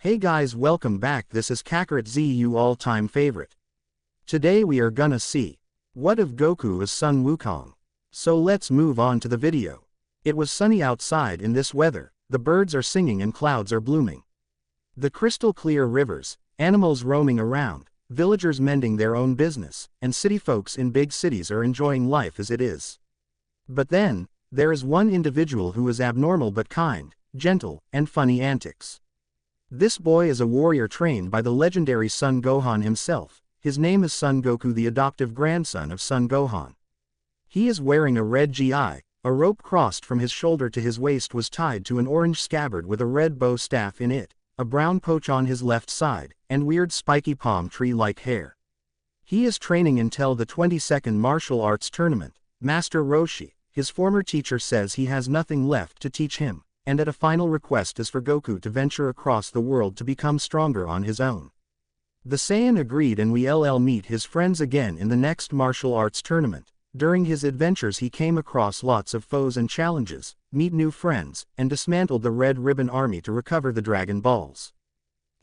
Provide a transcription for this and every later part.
Hey guys, welcome back. This is Kakarot ZU all-time favorite. Today we are gonna see what if Goku is son Wukong. So let's move on to the video. It was sunny outside in this weather, the birds are singing and clouds are blooming. The crystal clear rivers, animals roaming around, villagers mending their own business, and city folks in big cities are enjoying life as it is. But then, there is one individual who is abnormal but kind, gentle, and funny antics. This boy is a warrior trained by the legendary Son Gohan himself. His name is Son Goku, the adoptive grandson of Son Gohan. He is wearing a red gi, a rope crossed from his shoulder to his waist was tied to an orange scabbard with a red bow staff in it, a brown poach on his left side, and weird spiky palm tree-like hair. He is training until the 22nd martial arts tournament. Master Roshi, his former teacher, says he has nothing left to teach him, and at a final request is for Goku to venture across the world to become stronger on his own. The Saiyan agreed and we'll meet his friends again in the next martial arts tournament. During his adventures he came across lots of foes and challenges, meet new friends, and dismantled the Red Ribbon Army to recover the Dragon Balls.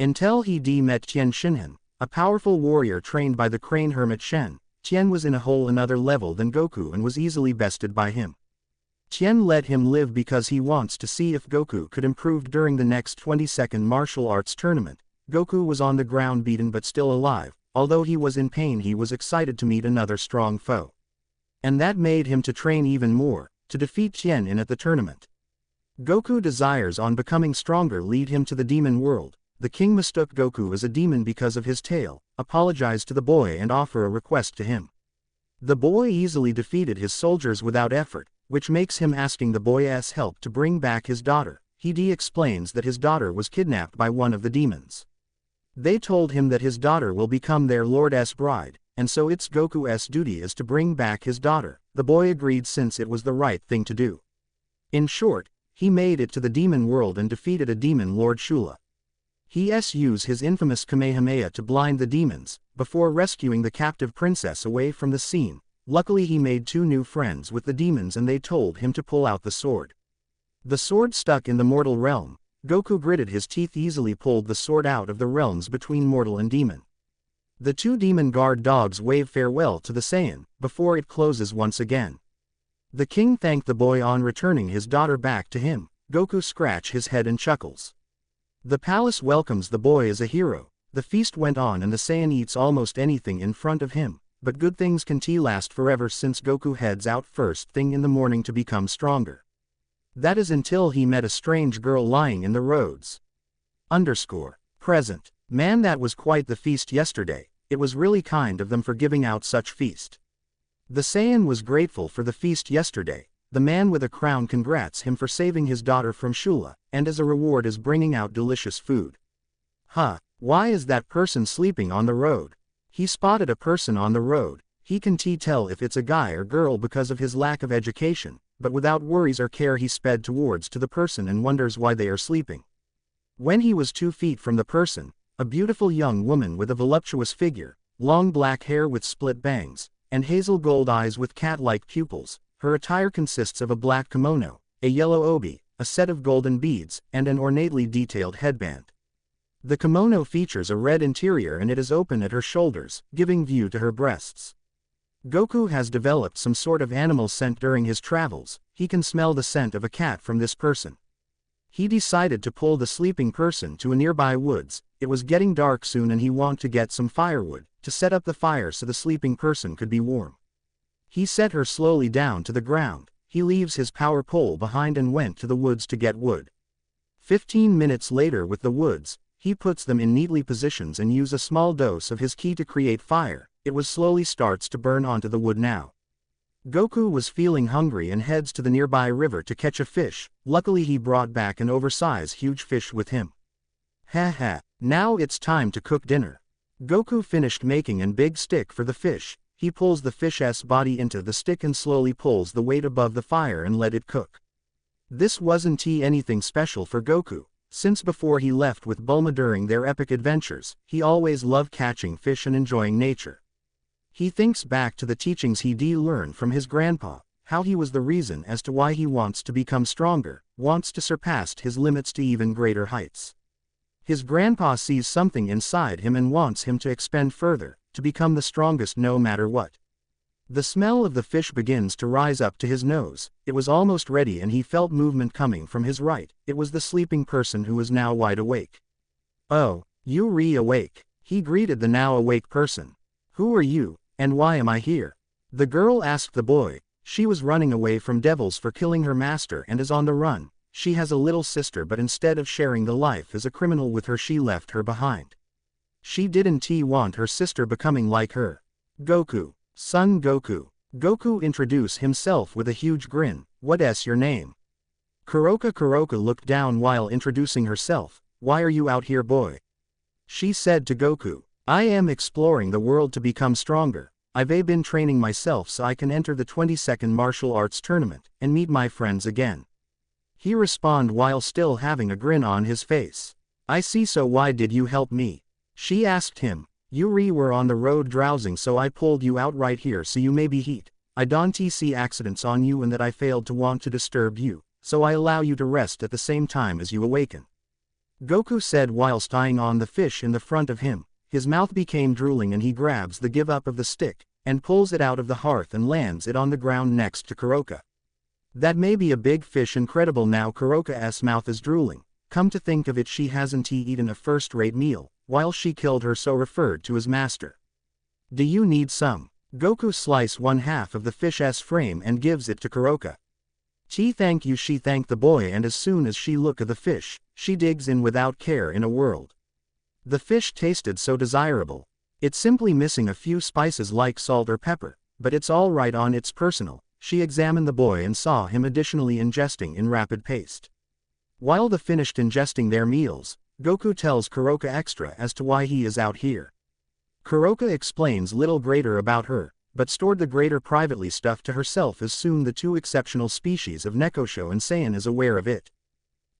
Until he met Tien Shinhan, a powerful warrior trained by the Crane Hermit Shen. Tien was in a whole another level than Goku and was easily bested by him. Tien let him live because he wants to see if Goku could improve during the next 22nd martial arts tournament. Goku was on the ground beaten but still alive. Although he was in pain, he was excited to meet another strong foe. And that made him to train even more, to defeat Tien at the tournament. Goku desires on becoming stronger lead him to the demon world. The king mistook Goku as a demon because of his tail, apologized to the boy and offer a request to him. The boy easily defeated his soldiers without effort, which makes him asking the boy's help to bring back his daughter. He explains that his daughter was kidnapped by one of the demons. They told him that his daughter will become their lord's bride, and so it's Goku's duty is to bring back his daughter. The boy agreed since it was the right thing to do. In short, he made it to the demon world and defeated a demon Lord Shula. He used his infamous Kamehameha to blind the demons, before rescuing the captive princess away from the scene. Luckily he made two new friends with the demons and they told him to pull out the sword. The sword stuck in the mortal realm. Goku gritted his teeth, easily pulled the sword out of the realms between mortal and demon. The two demon guard dogs wave farewell to the Saiyan, before it closes once again. The king thanked the boy on returning his daughter back to him. Goku scratches his head and chuckles. The palace welcomes the boy as a hero. The feast went on and the Saiyan eats almost anything in front of him. But good things can't last forever since Goku heads out first thing in the morning to become stronger. That is until he met a strange girl lying in the roads. Present. Man, that was quite the feast yesterday. It was really kind of them for giving out such feast. The Saiyan was grateful for the feast yesterday. The man with a crown congrats him for saving his daughter from Shula, and as a reward is bringing out delicious food. Why is that person sleeping on the road? He spotted a person on the road. He can't tell if it's a guy or girl because of his lack of education, but without worries or care he sped towards to the person and wonders why they are sleeping. When he was 2 feet from the person, a beautiful young woman with a voluptuous figure, long black hair with split bangs, and hazel gold eyes with cat-like pupils. Her attire consists of a black kimono, a yellow obi, a set of golden beads, and an ornately detailed headband. The kimono features a red interior and it is open at her shoulders, giving view to her breasts. Goku has developed some sort of animal scent during his travels. He can smell the scent of a cat from this person. He decided to pull the sleeping person to a nearby woods. It was getting dark soon and he wanted to get some firewood, to set up the fire so the sleeping person could be warm. He set her slowly down to the ground. He leaves his power pole behind and went to the woods to get wood. 15 minutes later with the woods, he puts them in neatly positions and use a small dose of his ki to create fire. It was slowly starts to burn onto the wood now. Goku was feeling hungry and heads to the nearby river to catch a fish. Luckily he brought back an oversized huge fish with him. Now it's time to cook dinner. Goku finished making a big stick for the fish. He pulls the fish's body into the stick and slowly pulls the weight above the fire and let it cook. This wasn't anything special for Goku. Since before he left with Bulma during their epic adventures, he always loved catching fish and enjoying nature. He thinks back to the teachings he learned from his grandpa, how he was the reason as to why he wants to become stronger, wants to surpass his limits to even greater heights. His grandpa sees something inside him and wants him to expand further, to become the strongest no matter what. The smell of the fish begins to rise up to his nose. It was almost ready and he felt movement coming from his right. It was the sleeping person who was now wide awake. "Oh, you re-awake," he greeted the now awake person. "Who are you, and why am I here?" The girl asked the boy. She was running away from devils for killing her master and is on the run. She has a little sister, but instead of sharing the life as a criminal with her, she left her behind. She didn't want her sister becoming like her. "Goku. Son Goku." Goku introduced himself with a huge grin. "What's your name?" Kuroka looked down while introducing herself. "Why are you out here, boy?" She said to Goku. "I am exploring the world to become stronger. I've been training myself so I can enter the 22nd martial arts tournament and meet my friends again." He responded while still having a grin on his face. "I see, so why did you help me?" She asked him. "You were on the road drowsing, so I pulled you out right here so you may be heat. I don't see accidents on you and that I failed to want to disturb you, so I allow you to rest at the same time as you awaken." Goku said whilst eyeing on the fish in the front of him. His mouth became drooling and he grabs the give up of the stick, and pulls it out of the hearth and lands it on the ground next to Kuroka. "That may be a big fish, incredible. Now Kuroka's mouth is drooling. Come to think of it, she hasn't eaten a first-rate meal, while she killed her, so referred to his master. Do you need some?" Goku slices one half of the fish's frame and gives it to Kuroka. Thank you," she thanked the boy, and as soon as she look at the fish, she digs in without care in a world. The fish tasted so desirable. It's simply missing a few spices like salt or pepper, but it's all right on its personal. She examined the boy and saw him additionally ingesting in rapid pace. While they finished ingesting their meals, Goku tells Kuroka extra as to why he is out here. Kuroka explains little greater about her, but stored the greater privately stuff to herself as soon the two exceptional species of Nekosho and Saiyan is aware of it.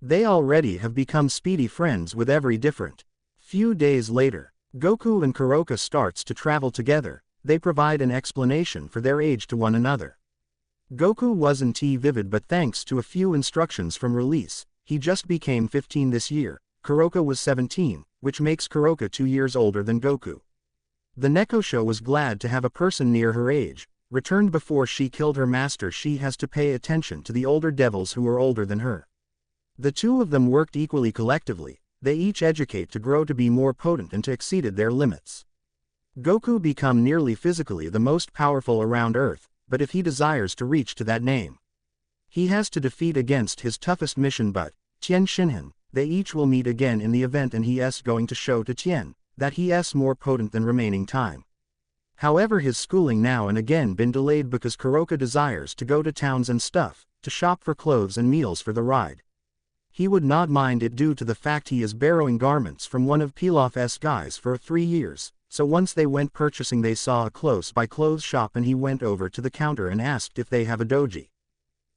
They already have become speedy friends with every different. Few days later, Goku and Kuroka starts to travel together. They provide an explanation for their age to one another. Goku wasn't vivid, but thanks to a few instructions from release, he just became 15 this year. Kuroka was 17, which makes Kuroka 2 years older than Goku. The Nekosho was glad to have a person near her age. Returned before she killed her master, she has to pay attention to the older devils who are older than her. The two of them worked equally collectively. They each educate to grow to be more potent and to exceeded their limits. Goku become nearly physically the most powerful around Earth, but if he desires to reach to that name, he has to defeat against his toughest mission. But Tien Shinhan, they each will meet again in the event, and he is going to show to Tien that he is more potent than remaining time. However, his schooling now and again been delayed because Kuroka desires to go to towns and stuff, to shop for clothes and meals for the ride. He would not mind it due to the fact he is borrowing garments from one of Pilaf's guys for 3 years, so once they went purchasing they saw a close-by clothes shop and he went over to the counter and asked if they have a doji.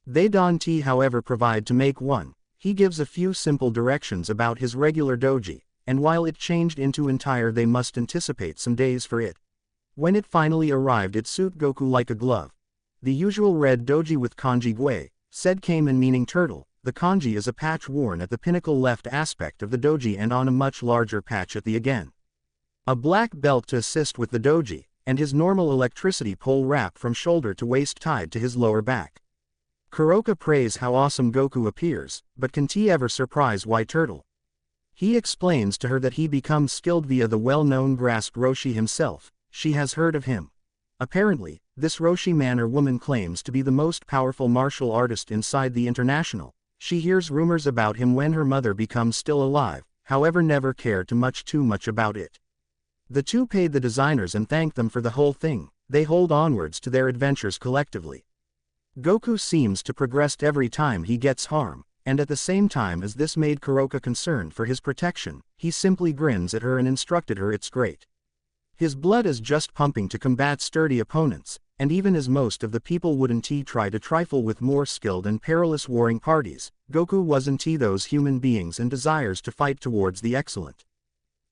They don't however provide to make one. He gives a few simple directions about his regular doji, and while it changed into entire they must anticipate some days for it. When it finally arrived it suited Goku like a glove. The usual red doji with kanji gui, said came in meaning turtle. The kanji is a patch worn at the pinnacle left aspect of the doji and on a much larger patch at the again. A black belt to assist with the doji, and his normal electricity pole wrap from shoulder to waist tied to his lower back. Kuroka praise how awesome Goku appears, but can he ever surprise White Turtle? He explains to her that he becomes skilled via the well-known grasped Roshi himself. She has heard of him. Apparently, this Roshi man or woman claims to be the most powerful martial artist inside the international. She hears rumors about him when her mother becomes still alive, however never cared too much about it. The two paid the designers and thanked them for the whole thing. They hold onwards to their adventures collectively. Goku seems to progress every time he gets harm, and at the same time as this made Kuroka concerned for his protection, he simply grins at her and instructed her it's great. His blood is just pumping to combat sturdy opponents, and even as most of the people wouldn't try to trifle with more skilled and perilous warring parties, Goku wasn't those human beings and desires to fight towards the excellent.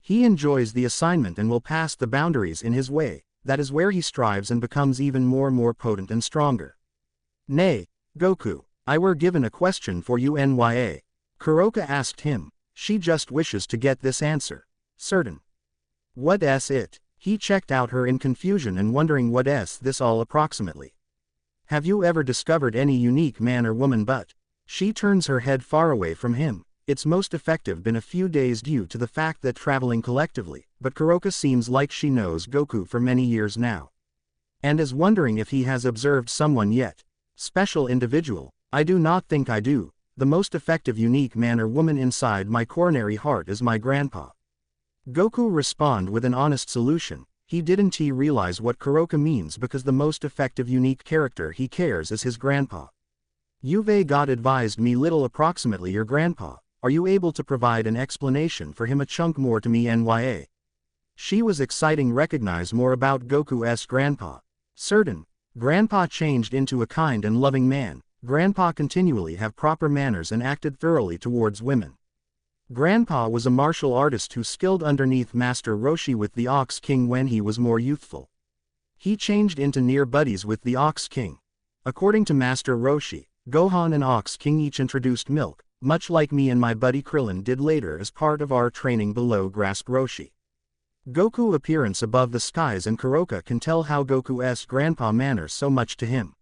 He enjoys the assignment and will pass the boundaries in his way. That is where he strives and becomes even more potent and stronger. Nay, Goku, I were given a question for you nya. Kuroka asked him. She just wishes to get this answer. Certain. What's it? He checked out her in confusion and wondering what's this all approximately. Have you ever discovered any unique man or woman but? She turns her head far away from him. It's most effective been a few days due to the fact that traveling collectively, but Karoka seems like she knows Goku for many years now. And is wondering if he has observed someone yet. Special individual, I do not think I do. The most effective unique man or woman inside my coronary heart is my grandpa. Goku respond with an honest solution. He didn't realize what Karoka means because the most effective unique character he cares is his grandpa. You've got advised me little approximately your grandpa. Are you able to provide an explanation for him a chunk more to me nya? She was exciting recognize more about Goku's grandpa. Certain. Grandpa changed into a kind and loving man. Grandpa continually have proper manners and acted thoroughly towards women. Grandpa was a martial artist who skilled underneath Master Roshi with the Ox King when he was more youthful. He changed into near buddies with the Ox King. According to Master Roshi, Gohan and Ox King each introduced milk, much like me and my buddy Krillin did later as part of our training below Grasp Roshi. Goku appearance above the skies and Karoka can tell how Goku's grandpa manners so much to him.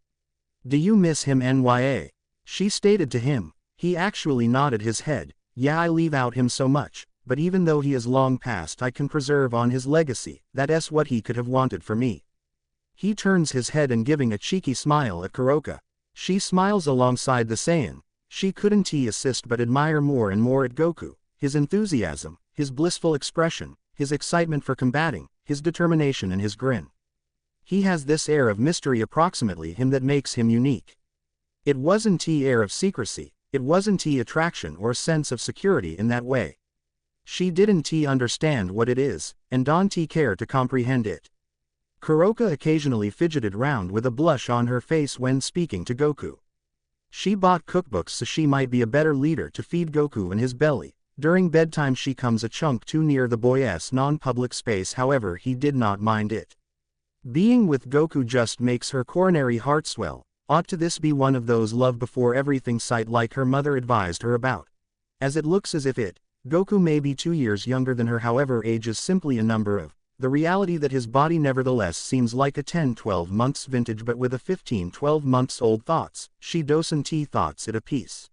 Do you miss him nya? She stated to him. He actually nodded his head. Yeah, I leave out him so much, but even though he is long past I can preserve on his legacy, that's what he could have wanted for me. He turns his head and giving a cheeky smile at Karoka. She smiles alongside the Saiyan. She couldn't assist but admire more and more at Goku, his enthusiasm, his blissful expression, his excitement for combating, his determination and his grin. He has this air of mystery approximately him that makes him unique. It wasn't air of secrecy, it wasn't attraction or sense of security in that way. She didn't understand what it is, and don't care to comprehend it. Karoka occasionally fidgeted round with a blush on her face when speaking to Goku. She bought cookbooks so she might be a better leader to feed Goku in his belly. During bedtime she comes a chunk too near the boy's non-public space, however he did not mind it. Being with Goku just makes her coronary heart swell. Ought to this be one of those love before everything sight like her mother advised her about? As it looks as if Goku may be 2 years younger than her, however age is simply a number of the reality that his body nevertheless seems like a 10-12 months vintage but with a 15-12 months old thoughts. She doesn't thoughts it a piece.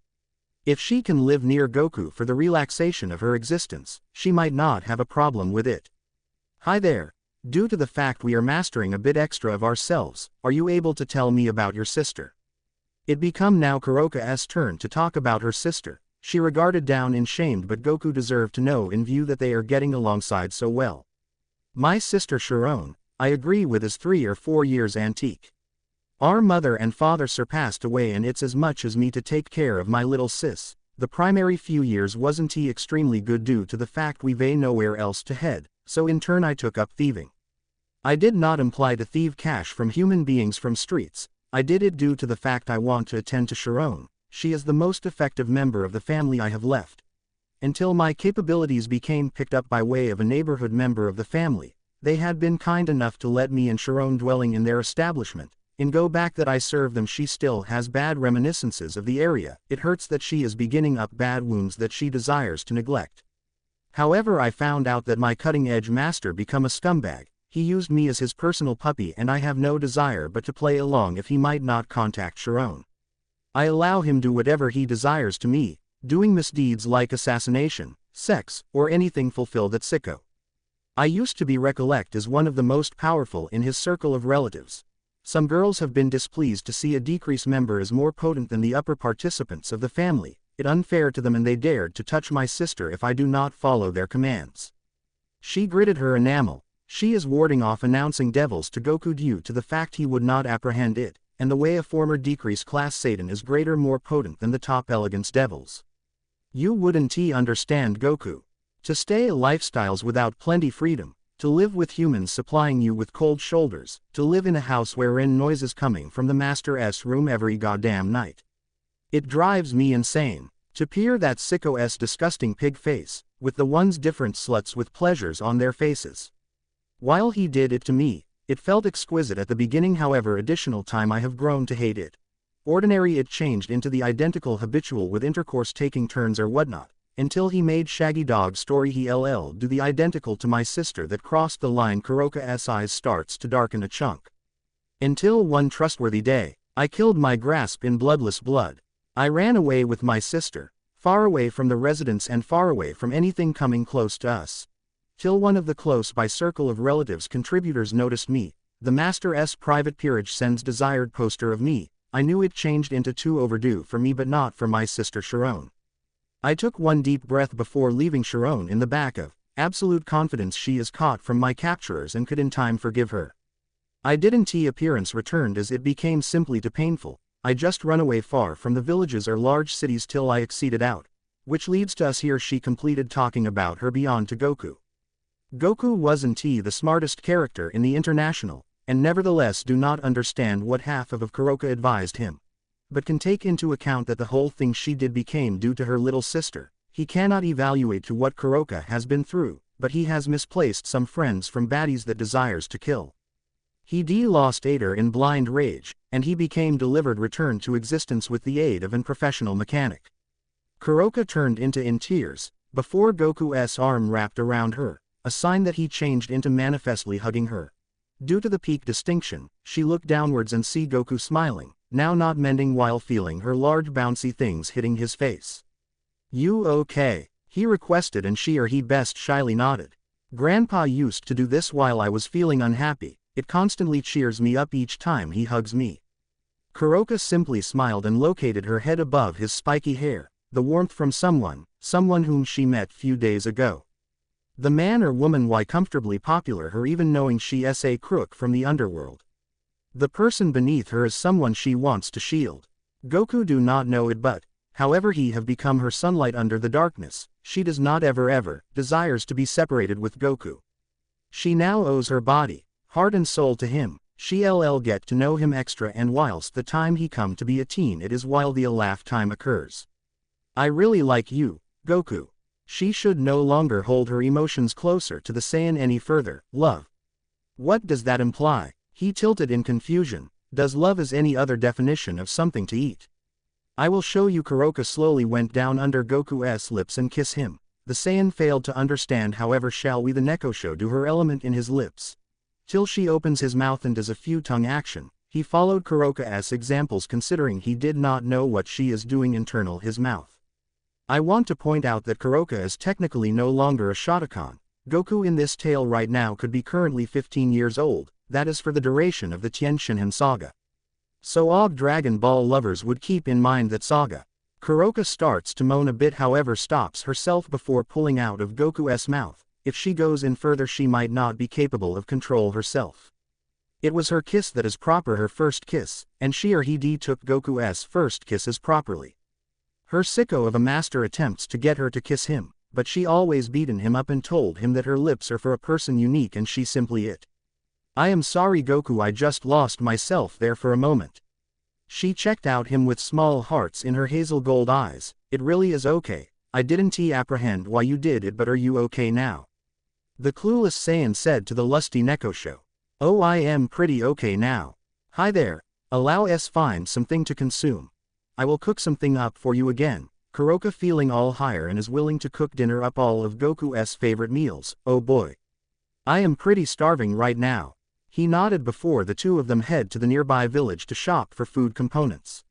If she can live near Goku for the relaxation of her existence, she might not have a problem with it. Hi there. Due to the fact we are mastering a bit extra of ourselves, are you able to tell me about your sister? It become now Karoka's turn to talk about her sister. She regarded down in shamed but Goku deserved to know in view that they are getting alongside so well. My sister Sharon, I agree with, is 3 or 4 years antique. Our mother and father surpassed away and it's as much as me to take care of my little sis. The primary few years wasn't extremely good due to the fact we've nowhere else to head, so in turn I took up thieving. I did not imply to thieve cash from human beings from streets, I did it due to the fact I want to attend to Sharon. She is the most effective member of the family I have left. Until my capabilities became picked up by way of a neighborhood member of the family, they had been kind enough to let me and Sharon dwelling in their establishment. In go back that I serve them she still has bad reminiscences of the area. It hurts that she is beginning up bad wounds that she desires to neglect. However, I found out that my cutting-edge master become a scumbag. He used me as his personal puppy and I have no desire but to play along if he might not contact Sharon. I allow him do whatever he desires to me, doing misdeeds like assassination, sex, or anything fulfill that sicko. I used to be recollect as one of the most powerful in his circle of relatives. Some girls have been displeased to see a decreased member is more potent than the upper participants of the family. It unfair to them and they dared to touch my sister if I do not follow their commands. She gritted her enamel. She is warding off announcing devils to Goku due to the fact he would not apprehend it, and the way a former decreased class Satan is greater more potent than the top elegance devils. You wouldn't understand Goku. To stay a lifestyles without plenty freedom, to live with humans supplying you with cold shoulders, to live in a house wherein noises coming from the master's room every goddamn night. It drives me insane. To peer that sicko's disgusting pig face, with the one's different sluts with pleasures on their faces. While he did it to me, it felt exquisite at the beginning, however additional time I have grown to hate it. Ordinary it changed into the identical habitual with intercourse taking turns or whatnot. until he made Shaggy Dog story he do the identical to my sister that crossed the line. Kuroka's eyes starts to darken a chunk. Until one trustworthy day, I killed my grasp in bloodless blood. I ran away with my sister, far away from the residence and far away from anything coming close to us. Till one of the close by circle of relatives contributors noticed me. The master's private peerage sends desired poster of me. I knew it changed into too overdue for me but not for my sister Sharon. I took one deep breath before leaving Sharon in the back of absolute confidence she is caught from my capturers and could in time forgive her. I didn't appearance returned as it became simply too painful. I just run away far from the villages or large cities till I exceeded out. Which leads to us here. She completed talking about her beyond to Goku. Goku wasn't the smartest character in the international, and nevertheless do not understand what half of Kuroka advised him. But can take into account that the whole thing she did became due to her little sister. He cannot evaluate to what Kuroka has been through, but he has misplaced some friends from baddies that desires to kill. He lost Ader in blind rage, and he became delivered returned to existence with the aid of an professional mechanic. Kuroka turned into in tears, before Goku's arm wrapped around her, a sign that he changed into manifestly hugging her. Due to the peak distinction, she looked downwards and see Goku smiling, now not mending while feeling her large bouncy things hitting his face. "You okay?" he requested and she or he best shyly nodded. "Grandpa used to do this while I was feeling unhappy. It constantly cheers me up each time he hugs me." Kuroka simply smiled and located her head above his spiky hair, the warmth from someone whom she met few days ago. The man or woman why comfortably popular her even knowing she is a crook from the underworld. The person beneath her is someone she wants to shield. Goku do not know it but, however he have become her sunlight under the darkness, she does not ever desires to be separated with Goku. She now owes her body, heart and soul to him. She'll get to know him extra and whilst the time he come to be a teen it is while the laugh time occurs. "I really like you, Goku." She should no longer hold her emotions closer to the Saiyan any further. "Love? What does that imply?" He tilted in confusion. "Does love is any other definition of something to eat?" "I will show you." Kuroka slowly went down under Goku's lips and kiss him. The Saiyan failed to understand however shall we the Nekosho do her element in his lips. Till she opens his mouth and does a few tongue action. He followed Kuroka's examples considering he did not know what she is doing internal his mouth. I want to point out that Kuroka is technically no longer a Shotokan. Goku in this tale right now could be currently 15 years old, that is for the duration of the Tenshinhan saga. So Og Dragon Ball lovers would keep in mind that saga. Kuroka starts to moan a bit however stops herself before pulling out of Goku's mouth. If she goes in further she might not be capable of control herself. It was her kiss that is proper her first kiss, and she or he took Goku's first kiss as properly. Her sicko of a master attempts to get her to kiss him, but she always beaten him up and told him that her lips are for a person unique and she simply it. "I am sorry Goku, I just lost myself there for a moment." She checked out him with small hearts in her hazel gold eyes. "It really is okay. I didn't apprehend why you did it but are you okay now?" The clueless Saiyan said to the lusty Nekosho. "Oh, I am pretty okay now. Hi there, allow us find something to consume. I will cook something up for you again." Kuroka feeling all higher and is willing to cook dinner up all of Goku's favorite meals. "Oh boy. I am pretty starving right now." He nodded before the two of them head to the nearby village to shop for food components.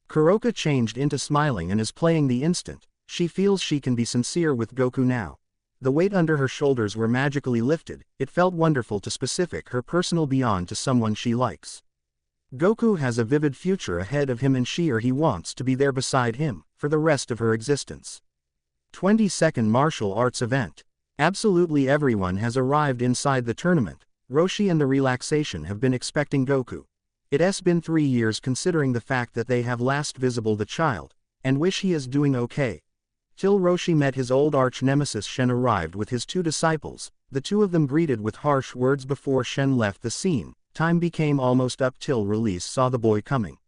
Kuroka changed into smiling and is playing the instant. She feels she can be sincere with Goku now. The weight under her shoulders were magically lifted. It felt wonderful to specific her personal beyond to someone she likes. Goku has a vivid future ahead of him and she or he wants to be there beside him for the rest of her existence. 22nd Martial Arts Event. Absolutely everyone has arrived inside the tournament. Roshi and the relaxation have been expecting Goku. It has been 3 years considering the fact that they have last visible the child, and wish he is doing okay. Till Roshi met his old arch-nemesis Shen arrived with his 2 disciples, the 2 of them greeted with harsh words before Shen left the scene. Time became almost up till Release saw the boy coming.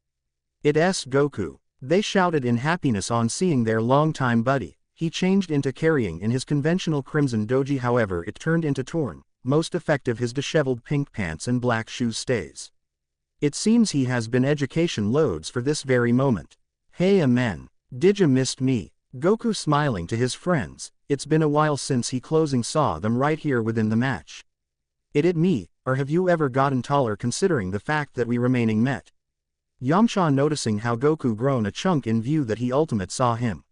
"It's Goku." They shouted in happiness on seeing their longtime buddy. He changed into carrying in his conventional crimson doji however it turned into torn, most effective his disheveled pink pants and black shoes stays. It seems he has been education loads for this very moment. "Hey man, didja missed me?" Goku smiling to his friends, it's been a while since he closing saw them right here within the match. It me, or have you ever gotten taller considering the fact that we remaining met? Yamcha noticing how Goku grown a chunk in view that he ultimate saw him.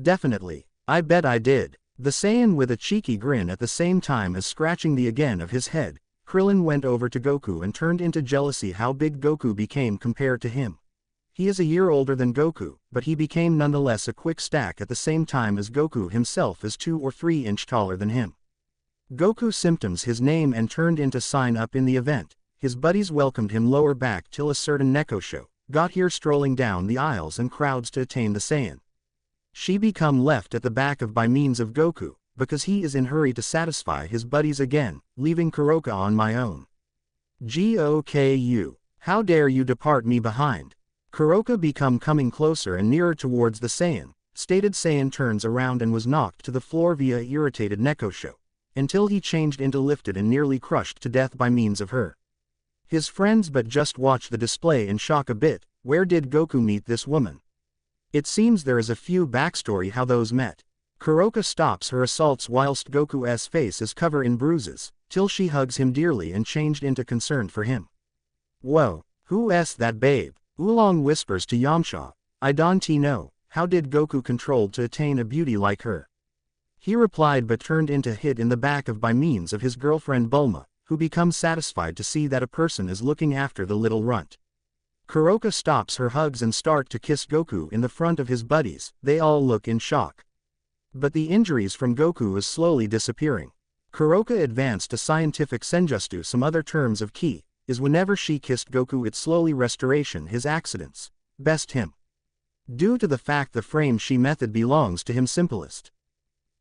Definitely, I bet I did. The Saiyan with a cheeky grin at the same time as scratching the again of his head, Krillin went over to Goku and turned into jealousy how big Goku became compared to him. He is a year older than Goku, but he became nonetheless a quick stack at the same time as Goku himself is 2 or 3 inches taller than him. Goku symptoms his name and turned into sign up in the event. His buddies welcomed him lower back till a certain Neko show got here strolling down the aisles and crowds to attain the Saiyan. She become left at the back of by means of Goku, because he is in hurry to satisfy his buddies again, leaving Kuroka on my own. Goku, how dare you depart me behind? Kuroka become coming closer and nearer towards the Saiyan, stated Saiyan turns around and was knocked to the floor via irritated Neko show, until he changed into lifted and nearly crushed to death by means of her. His friends but just watch the display in shock a bit. Where did Goku meet this woman? It seems there is a few backstory how those met. Kuroka stops her assaults whilst Goku's face is covered in bruises, till she hugs him dearly and changed into concern for him. Whoa, who's that babe? Oolong whispers to Yamcha, I don't know, how did Goku controlled to attain a beauty like her? He replied but turned into hit in the back of by means of his girlfriend Bulma, who becomes satisfied to see that a person is looking after the little runt. Kuroka stops her hugs and start to kiss Goku in the front of his buddies, they all look in shock. But the injuries from Goku is slowly disappearing. Kuroka advanced to scientific senjutsu some other terms of ki, is whenever she kissed Goku it slowly restoration his accidents, best him. Due to the fact the frame she method belongs to him simplest.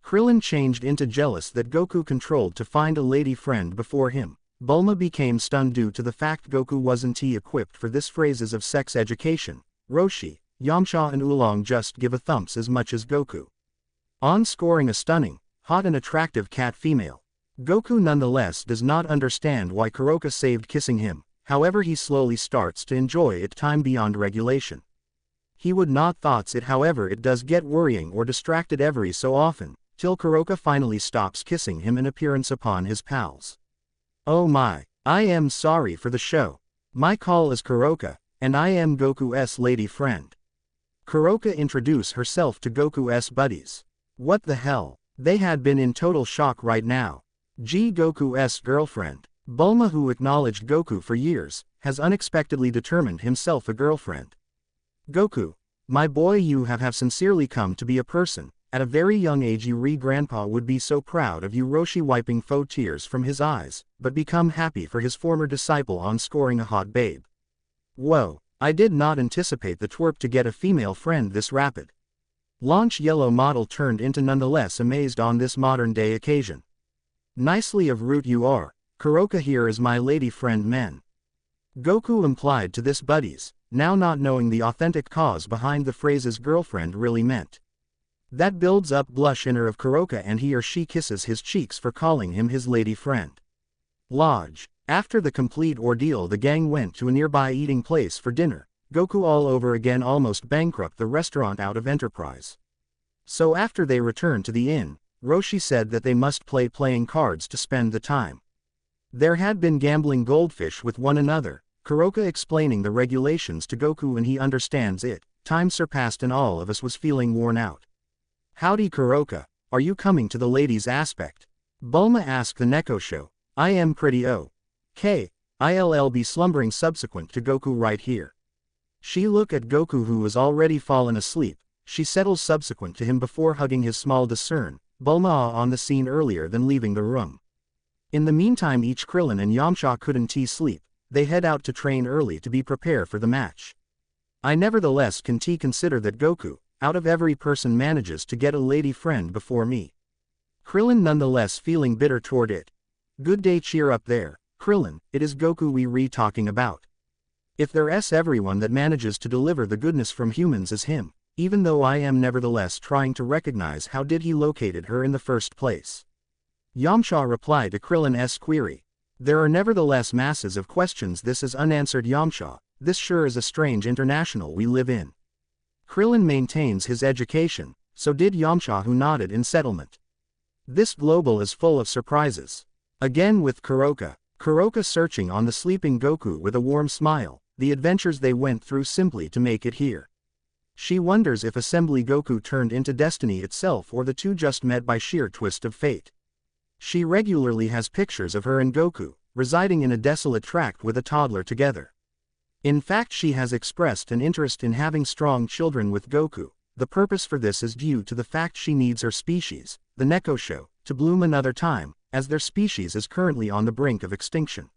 Krillin changed into jealous that Goku controlled to find a lady friend before him. Bulma became stunned due to the fact Goku wasn't equipped for this phrases of sex education. Roshi, Yamcha and Oolong just give a thumps as much as Goku. On scoring a stunning, hot and attractive cat female. Goku nonetheless does not understand why Kuroka saved kissing him, however he slowly starts to enjoy it time beyond regulation. He would not thoughts it however it does get worrying or distracted every so often, till Kuroka finally stops kissing him in appearance upon his pals. Oh my, I am sorry for the show. My call is Kuroka, and I am Goku's lady friend. Kuroka introduce herself to Goku's buddies. What the hell, they had been in total shock right now. Goku's girlfriend, Bulma who acknowledged Goku for years, has unexpectedly determined himself a girlfriend. Goku, my boy you have sincerely come to be a person. At a very young age you grandpa would be so proud of you Roshi wiping faux tears from his eyes, but become happy for his former disciple on scoring a hot babe. Whoa, I did not anticipate the twerp to get a female friend this rapid. Launch yellow model turned into nonetheless amazed on this modern day occasion. Nicely of root you are, Kuroka here is my lady friend men. Goku implied to this buddies, now not knowing the authentic cause behind the phrases girlfriend really meant. That builds up blush in her of Kuroka and he or she kisses his cheeks for calling him his lady friend. Lodge. After the complete ordeal the gang went to a nearby eating place for dinner. Goku all over again almost bankrupt the restaurant out of enterprise. So after they returned to the inn, Roshi said that they must playing cards to spend the time. There had been gambling goldfish with one another, Kuroka explaining the regulations to Goku and he understands it. Time surpassed and all of us was feeling worn out. Howdy Kuroka, are you coming to the ladies aspect? Bulma asked the Neko show. I am pretty okay. I'll be slumbering subsequent to Goku right here. She look at Goku who was already fallen asleep, she settles subsequent to him before hugging his small discern, Bulma on the scene earlier than leaving the room. In the meantime each Krillin and Yamcha couldn't sleep, they head out to train early to be prepared for the match. I nevertheless can consider that Goku, out of every person manages to get a lady friend before me. Krillin nonetheless feeling bitter toward it. Good day cheer up there, Krillin, it is Goku we talking about. If there's everyone that manages to deliver the goodness from humans is him, even though I am nevertheless trying to recognize how did he located her in the first place. Yamcha replied to Krillin's query. There are nevertheless masses of questions this is unanswered Yamcha, this sure is a strange international we live in. Krillin maintains his education, So did Yamcha, who nodded in settlement. This global is full of surprises. Again with Karoka. Karoka searching on the sleeping Goku with a warm smile, the adventures they went through simply to make it here. She wonders if Assembly Goku turned into destiny itself or the two just met by sheer twist of fate. She regularly has pictures of her and Goku, residing in a desolate tract with a toddler together. In fact, she has expressed an interest in having strong children with Goku. The purpose for this is due to the fact she needs her species, the Nekosho, to bloom another time, as their species is currently on the brink of extinction.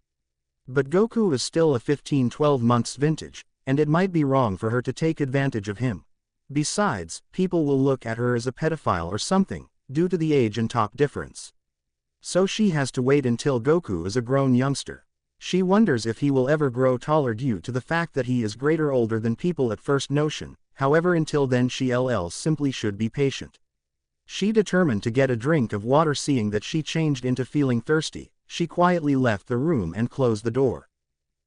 But Goku is still a 15-12 months vintage, and it might be wrong for her to take advantage of him. Besides, people will look at her as a pedophile or something, due to the age and top difference. So she has to wait until Goku is a grown youngster. She wonders if he will ever grow taller due to the fact that he is greater older than people at first notion. However, until then she simply should be patient. She determined to get a drink of water. Seeing that she changed into feeling thirsty, she quietly left the room and closed the door.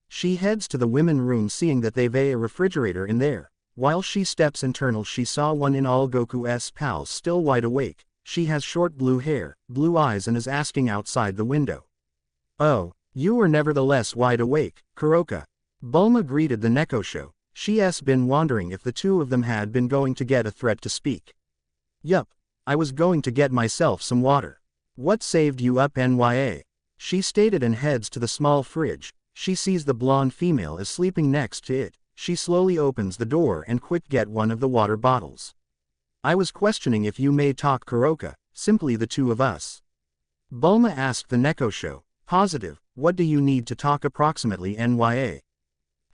She heads to the women room, seeing that they've a refrigerator in there. While she steps internal, she saw one in all Goku's pals still wide awake. She has short blue hair, blue eyes, and is asking outside the window. "Oh, you were nevertheless wide awake, Karoka." Bulma greeted the Nekosho. She's been wondering if the two of them had been going to get a threat to speak. "Yup. I was going to get myself some water." "What saved you up, Nya?" she stated, and heads to the small fridge. She sees the blonde female is sleeping next to it. She slowly opens the door and quick get one of the water bottles. "I was questioning if you may talk, Karoka, simply the two of us." Bulma asked the Nekosho. "Positive, what do you need to talk approximately, Nya?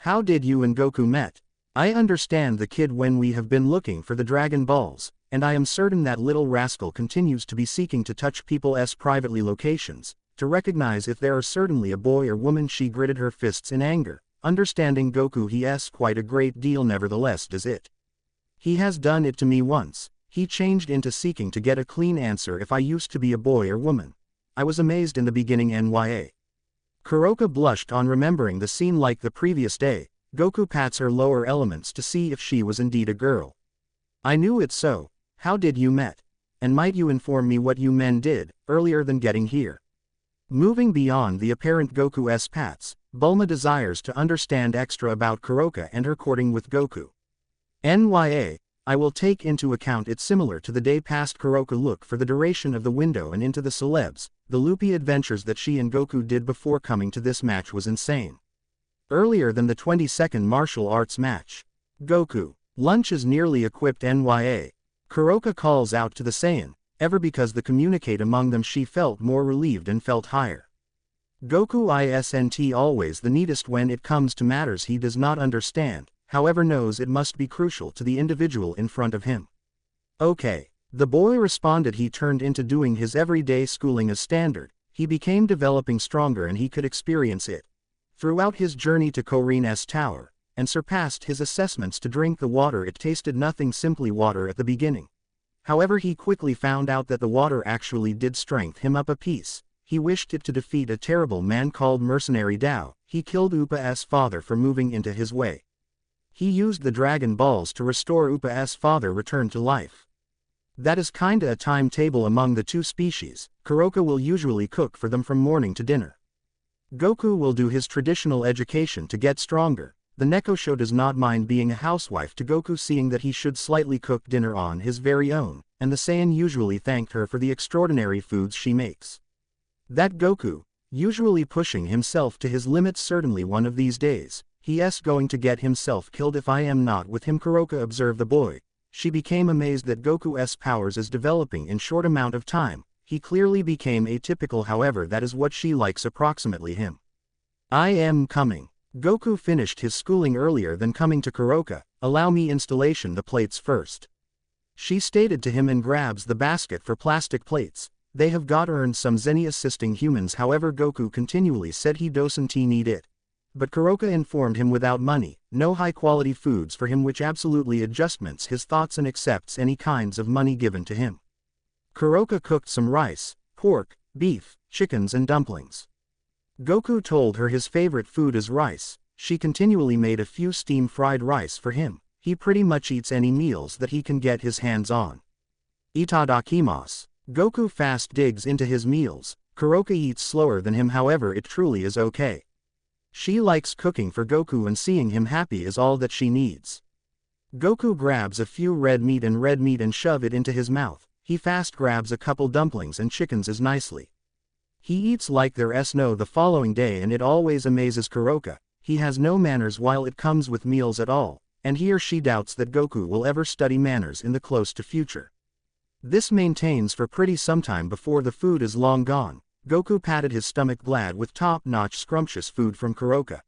How did you and Goku met?" "I understand the kid when we have been looking for the Dragon Balls, and I am certain that little rascal continues to be seeking to touch people's privately locations, to recognize if there are certainly a boy or woman." She gritted her fists in anger. Understanding Goku, he's quite a great deal, nevertheless does it. "He has done it to me once. He changed into seeking to get a clean answer if I used to be a boy or woman. I was amazed in the beginning, Nya." Karoka blushed on remembering the scene. Like the previous day, Goku pats her lower elements to see if she was indeed a girl. "I knew it. So, how did you met? And might you inform me what you men did, earlier than getting here?" Moving beyond the apparent Goku's pats, Bulma desires to understand extra about Karoka and her courting with Goku. "Nya, I will take into account it similar to the day past." Karoka looked for the duration of the window and into the celebs. The loopy adventures that she and Goku did before coming to this match was insane. Earlier than the 22nd martial arts match. "Goku, lunch is nearly equipped, Nya." Karoka calls out to the Saiyan. Ever because the communicate among them, she felt more relieved and felt higher. Goku isn't always the neatest when it comes to matters he does not understand, however knows it must be crucial to the individual in front of him. "Okay." The boy responded. He turned into doing his everyday schooling as standard. He became developing stronger and he could experience it throughout his journey to Korin's tower, and surpassed his assessments to drink the water. It tasted nothing, simply water at the beginning. However, he quickly found out that the water actually did strengthen him up a piece. He wished it to defeat a terrible man called Mercenary Dao. He killed Upa's father for moving into his way. He used the Dragon Balls to restore Upa's father return to life. That is kinda a timetable among the two species. Karoka will usually cook for them from morning to dinner. Goku will do his traditional education to get stronger. The Nekosho does not mind being a housewife to Goku, seeing that he should slightly cook dinner on his very own, and the Saiyan usually thanked her for the extraordinary foods she makes. That Goku, usually pushing himself to his limits, certainly one of these days, he's going to get himself killed if I am not with him. Karoka observed the boy. She became amazed that Goku's powers is developing in short amount of time. He clearly became atypical, however that is what she likes approximately him. "I am coming." Goku finished his schooling earlier than coming to Karoka. "Allow me installation the plates first," she stated to him, and grabs the basket for plastic plates. They have got earned some zeni assisting humans, however Goku continually said he doesn't need it. But Karoka informed him without money, no high quality foods for him, which absolutely adjustments his thoughts and accepts any kinds of money given to him. Karoka cooked some rice, pork, beef, chickens and dumplings. Goku told her his favorite food is rice. She continually made a few steam fried rice for him. He pretty much eats any meals that he can get his hands on. Itadakimasu. Goku fast digs into his meals. Kuroka eats slower than him, however it truly is okay. She likes cooking for Goku and seeing him happy is all that she needs. Goku grabs a few red meat and shove it into his mouth. He fast grabs a couple dumplings and chickens as nicely. He eats like there's no the following day, and it always amazes Kuroka. He has no manners while it comes with meals at all, and he or she doubts that Goku will ever study manners in the close to future. This maintains for pretty some time before the food is long gone. Goku patted his stomach glad with top-notch scrumptious food from Kuroka.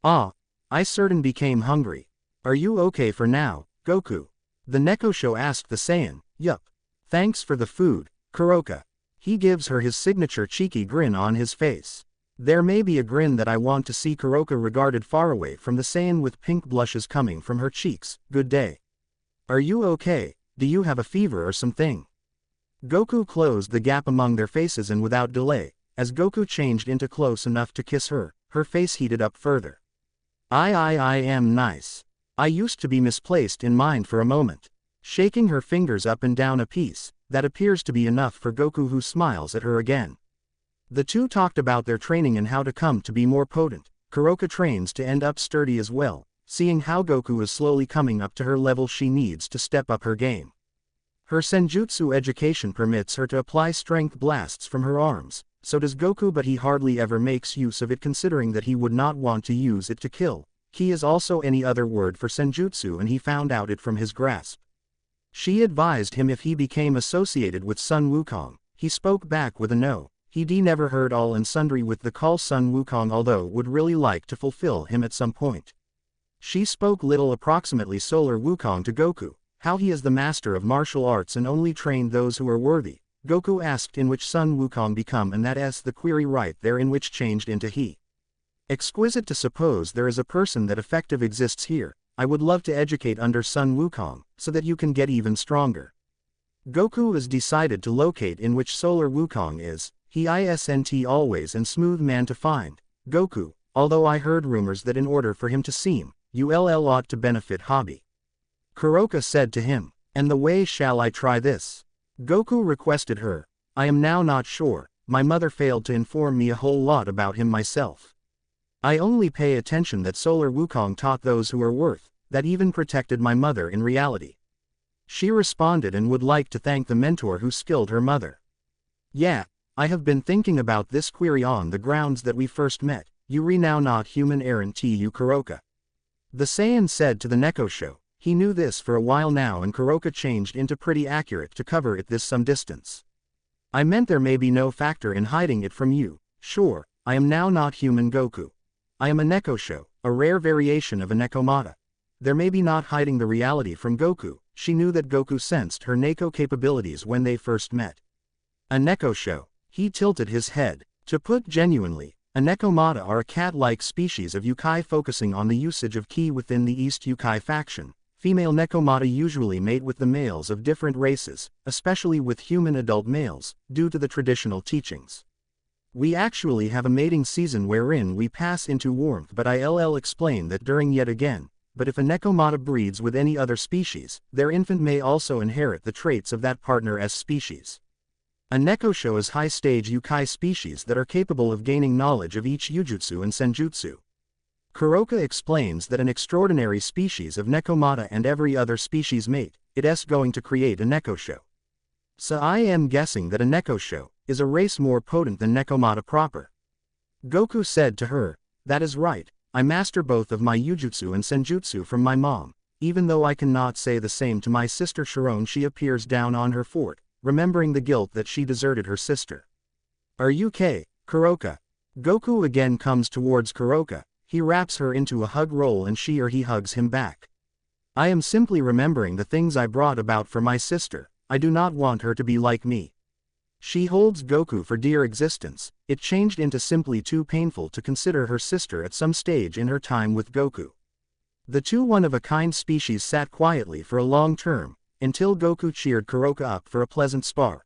"Ah, I certain became hungry. Are you okay for now, Goku?" The Nekosho asked the Saiyan. "Yup. Thanks for the food, Kuroka." He gives her his signature cheeky grin on his face. "There may be a grin that I want to see," Kuroka regarded far away from the Saiyan with pink blushes coming from her cheeks. "Good day. Are you okay? Do you have a fever or something?" Goku closed the gap among their faces, and without delay, as Goku changed into close enough to kiss her, her face heated up further. I am nice. I used to be misplaced in mind for a moment." Shaking her fingers up and down a piece, that appears to be enough for Goku, who smiles at her again. The two talked about their training and how to come to be more potent. Kuroka trains to end up sturdy as well. Seeing how Goku is slowly coming up to her level, she needs to step up her game. Her senjutsu education permits her to apply strength blasts from her arms, so does Goku, but he hardly ever makes use of it, considering that he would not want to use it to kill. Ki is also any other word for senjutsu, and he found out it from his grasp. She advised him if he became associated with Sun Wukong. He spoke back with a no. He'd never heard all and sundry with the call Sun Wukong, although would really like to fulfill him at some point. She spoke little, approximately Solar Wukong to Goku, how he is the master of martial arts and only trained those who are worthy. Goku asked in which Sun Wukong become, and that's the query right there, in which changed into he. Exquisite to suppose there is a person that effective exists here. I would love to educate under Sun Wukong, so that you can get even stronger. Goku is decided to locate in which Solar Wukong is. He isn't always and smooth man to find. Goku, although I heard rumors that in order for him to seem, ULL ought to benefit hobby. Kuroka said to him, "And the way shall I try this?" Goku requested her. "I am now not sure. My mother failed to inform me a whole lot about him myself. I only pay attention that Solar Wukong taught those who are worth, that even protected my mother in reality." She responded and would like to thank the mentor who skilled her mother. "Yeah, I have been thinking about this query on the grounds that we first met. You now not human, aren't you, Kuroka?" The Saiyan said to the Nekosho. He knew this for a while now, and Kuroka changed into pretty accurate to cover it this some distance. "I meant there may be no factor in hiding it from you. Sure, I am now not human, Goku. I am a Nekosho, a rare variation of a Nekomata. There may be not hiding the reality from Goku." She knew that Goku sensed her Neko capabilities when they first met. A Nekosho. He tilted his head. To put genuinely, a Nekomata are a cat-like species of Yukai focusing on the usage of ki within the East Yukai faction. Female Nekomata usually mate with the males of different races, especially with human adult males, due to the traditional teachings. "We actually have a mating season wherein we pass into warmth, but I'll explain that during yet again. But if a Nekomata breeds with any other species, their infant may also inherit the traits of that partner's species. A Nekosho is high-stage Yukai species that are capable of gaining knowledge of each Yujutsu and Senjutsu." Kuroka explains that an extraordinary species of Nekomata and every other species mate, it's going to create a Nekosho. "So I am guessing that a Nekosho is a race more potent than Nekomata proper." Goku said to her, "That is right. I master both of my Yujutsu and Senjutsu from my mom, even though I cannot say the same to my sister Sharon." She appears down on her fort, remembering the guilt that she deserted her sister. "Are you okay, Kuroka?" Goku again comes towards Kuroka. He wraps her into a hug roll and she or he hugs him back. "I am simply remembering the things I brought about for my sister. I do not want her to be like me." She holds Goku for dear existence. It changed into simply too painful to consider her sister at some stage in her time with Goku. The two one-of-a-kind species sat quietly for a long term, until Goku cheered Kuroka up for a pleasant spar.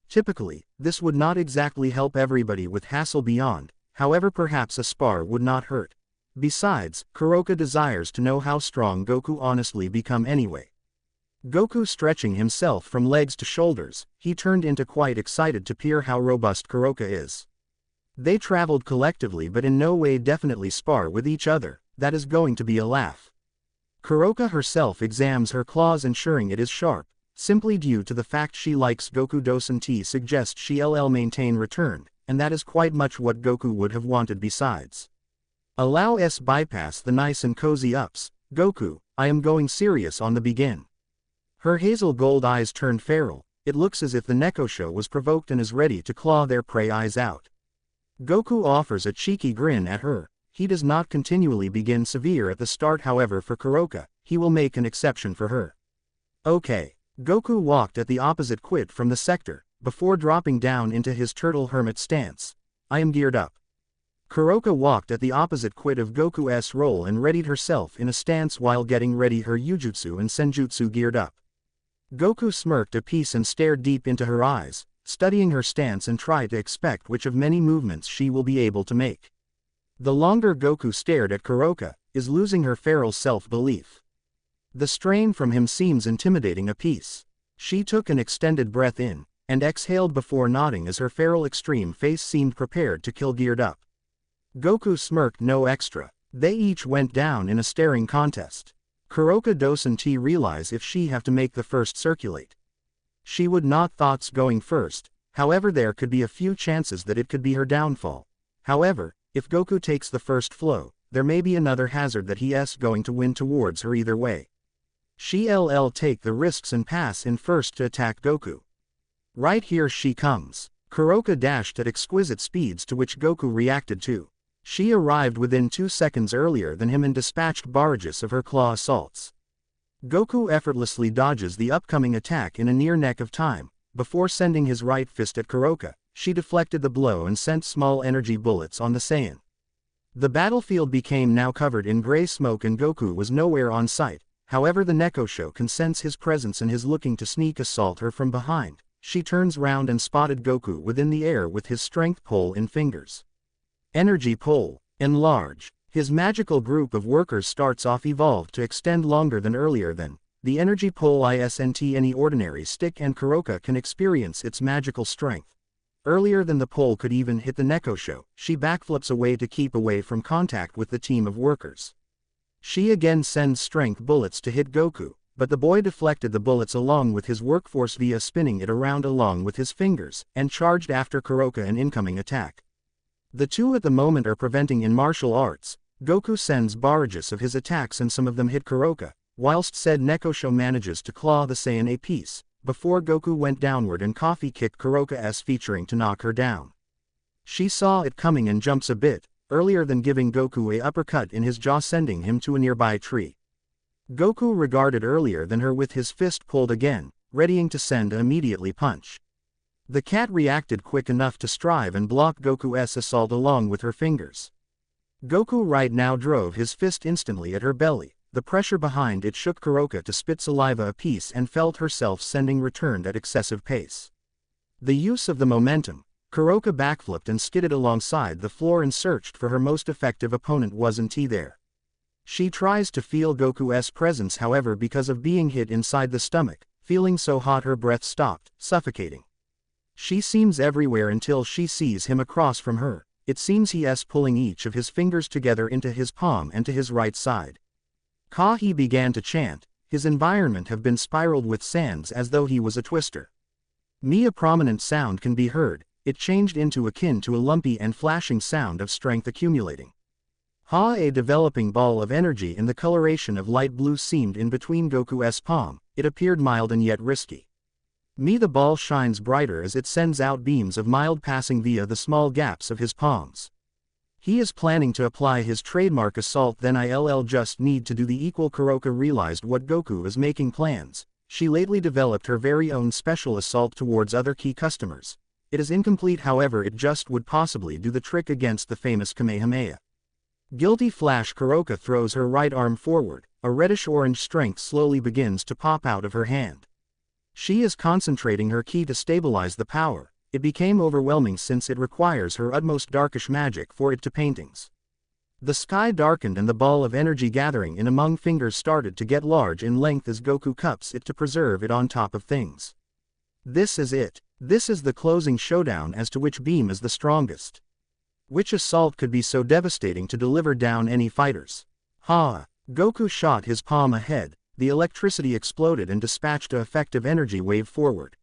Typically, this would not exactly help everybody with hassle beyond, however perhaps a spar would not hurt. Besides, Kuroka desires to know how strong Goku honestly become anyway. Goku stretching himself from legs to shoulders, he turned into quite excited to peer how robust Kuroka is. They traveled collectively but in no way definitely spar with each other, that is going to be a laugh. Kuroka herself examines her claws ensuring it is sharp, simply due to the fact she likes Goku. Dosen T suggests she'll maintain returned, and that is quite much what Goku would have wanted besides. Allow us bypass the nice and cozy ups, Goku, I am going serious on the begin. Her hazel gold eyes turned feral, it looks as if the Nekosho was provoked and is ready to claw their prey eyes out. Goku offers a cheeky grin at her, he does not continually begin severe at the start however for Kuroka, he will make an exception for her. Okay. Goku walked at the opposite quid from the sector, before dropping down into his turtle hermit stance. I am geared up. Kuroka walked at the opposite quid of Goku's role and readied herself in a stance while getting ready her Yujutsu and Senjutsu geared up. Goku smirked a piece and stared deep into her eyes, studying her stance and tried to expect which of many movements she will be able to make. The longer Goku stared at Kuroka, is losing her feral self-belief. The strain from him seems intimidating a piece. She took an extended breath in, and exhaled before nodding as her feral extreme face seemed prepared to kill geared up. Goku smirked no extra. They each went down in a staring contest. Kuroka Dosen T realize if she have to make the first circulate. She would not thoughts going first, however there could be a few chances that it could be her downfall. However, if Goku takes the first flow, there may be another hazard that he is going to win towards her either way. She'll take the risks and pass in first to attack Goku. Right here she comes. Kuroka dashed at exquisite speeds to which Goku reacted to. She arrived within 2 seconds earlier than him and dispatched barrages of her claw assaults. Goku effortlessly dodges the upcoming attack in a near neck of time. Before sending his right fist at Kuroka, she deflected the blow and sent small energy bullets on the Saiyan. The battlefield became now covered in gray smoke and Goku was nowhere on sight. However the Nekosho can sense his presence and is looking to sneak assault her from behind. She turns round and spotted Goku within the air with his strength pole in fingers. Energy pole. Enlarge. His magical group of workers starts off evolved to extend longer than earlier than the energy pole isn't any ordinary stick and Kuroka can experience its magical strength. Earlier than the pole could even hit the Nekosho, she backflips away to keep away from contact with the team of workers. She again sends strength bullets to hit Goku, but the boy deflected the bullets along with his workforce via spinning it around along with his fingers, and charged after Kuroka an incoming attack. The two at the moment are preventing in martial arts. Goku sends barrages of his attacks and some of them hit Kuroka, whilst said Nekosho manages to claw the Saiyan a piece, before Goku went downward and coffee kicked Kuroka's featuring to knock her down. She saw it coming and jumps a bit, earlier than giving Goku a uppercut in his jaw sending him to a nearby tree. Goku regarded earlier than her with his fist pulled again, readying to send an immediately punch. The cat reacted quick enough to strive and block Goku's assault along with her fingers. Goku right now drove his fist instantly at her belly, the pressure behind it shook Kuroka to spit saliva apiece and felt herself sending returned at excessive pace. The use of the momentum, Kuroka backflipped and skidded alongside the floor and searched for her most effective opponent wasn't he there. She tries to feel Goku's presence however because of being hit inside the stomach, feeling so hot her breath stopped, suffocating. She seems everywhere until she sees him across from her. It seems he is pulling each of his fingers together into his palm and to his right side. Ka he began to chant, his environment have been spiraled with sands as though he was a twister. Me a prominent sound can be heard, it changed into akin to a lumpy and flashing sound of strength accumulating. Ha a developing ball of energy in the coloration of light blue seemed in between Goku's palm, it appeared mild and yet risky. Me the ball shines brighter as it sends out beams of mild passing via the small gaps of his palms. He is planning to apply his trademark assault then I'll just need to do the equal. Kuroka realized what Goku is making plans. She lately developed her very own special assault towards other key customers. It is incomplete however it just would possibly do the trick against the famous Kamehameha. Guilty flash Kuroka throws her right arm forward, a reddish-orange strength slowly begins to pop out of her hand. She is concentrating her ki to stabilize the power. It became overwhelming since it requires her utmost darkish magic for it to paintings. The sky darkened and the ball of energy gathering in among fingers started to get large in length as Goku cups it to preserve it on top of things. This is it. This is the closing showdown as to which beam is the strongest. Which assault could be so devastating to deliver down any fighters? Ha! Goku shot his palm ahead, the electricity exploded and dispatched an effective energy wave forward.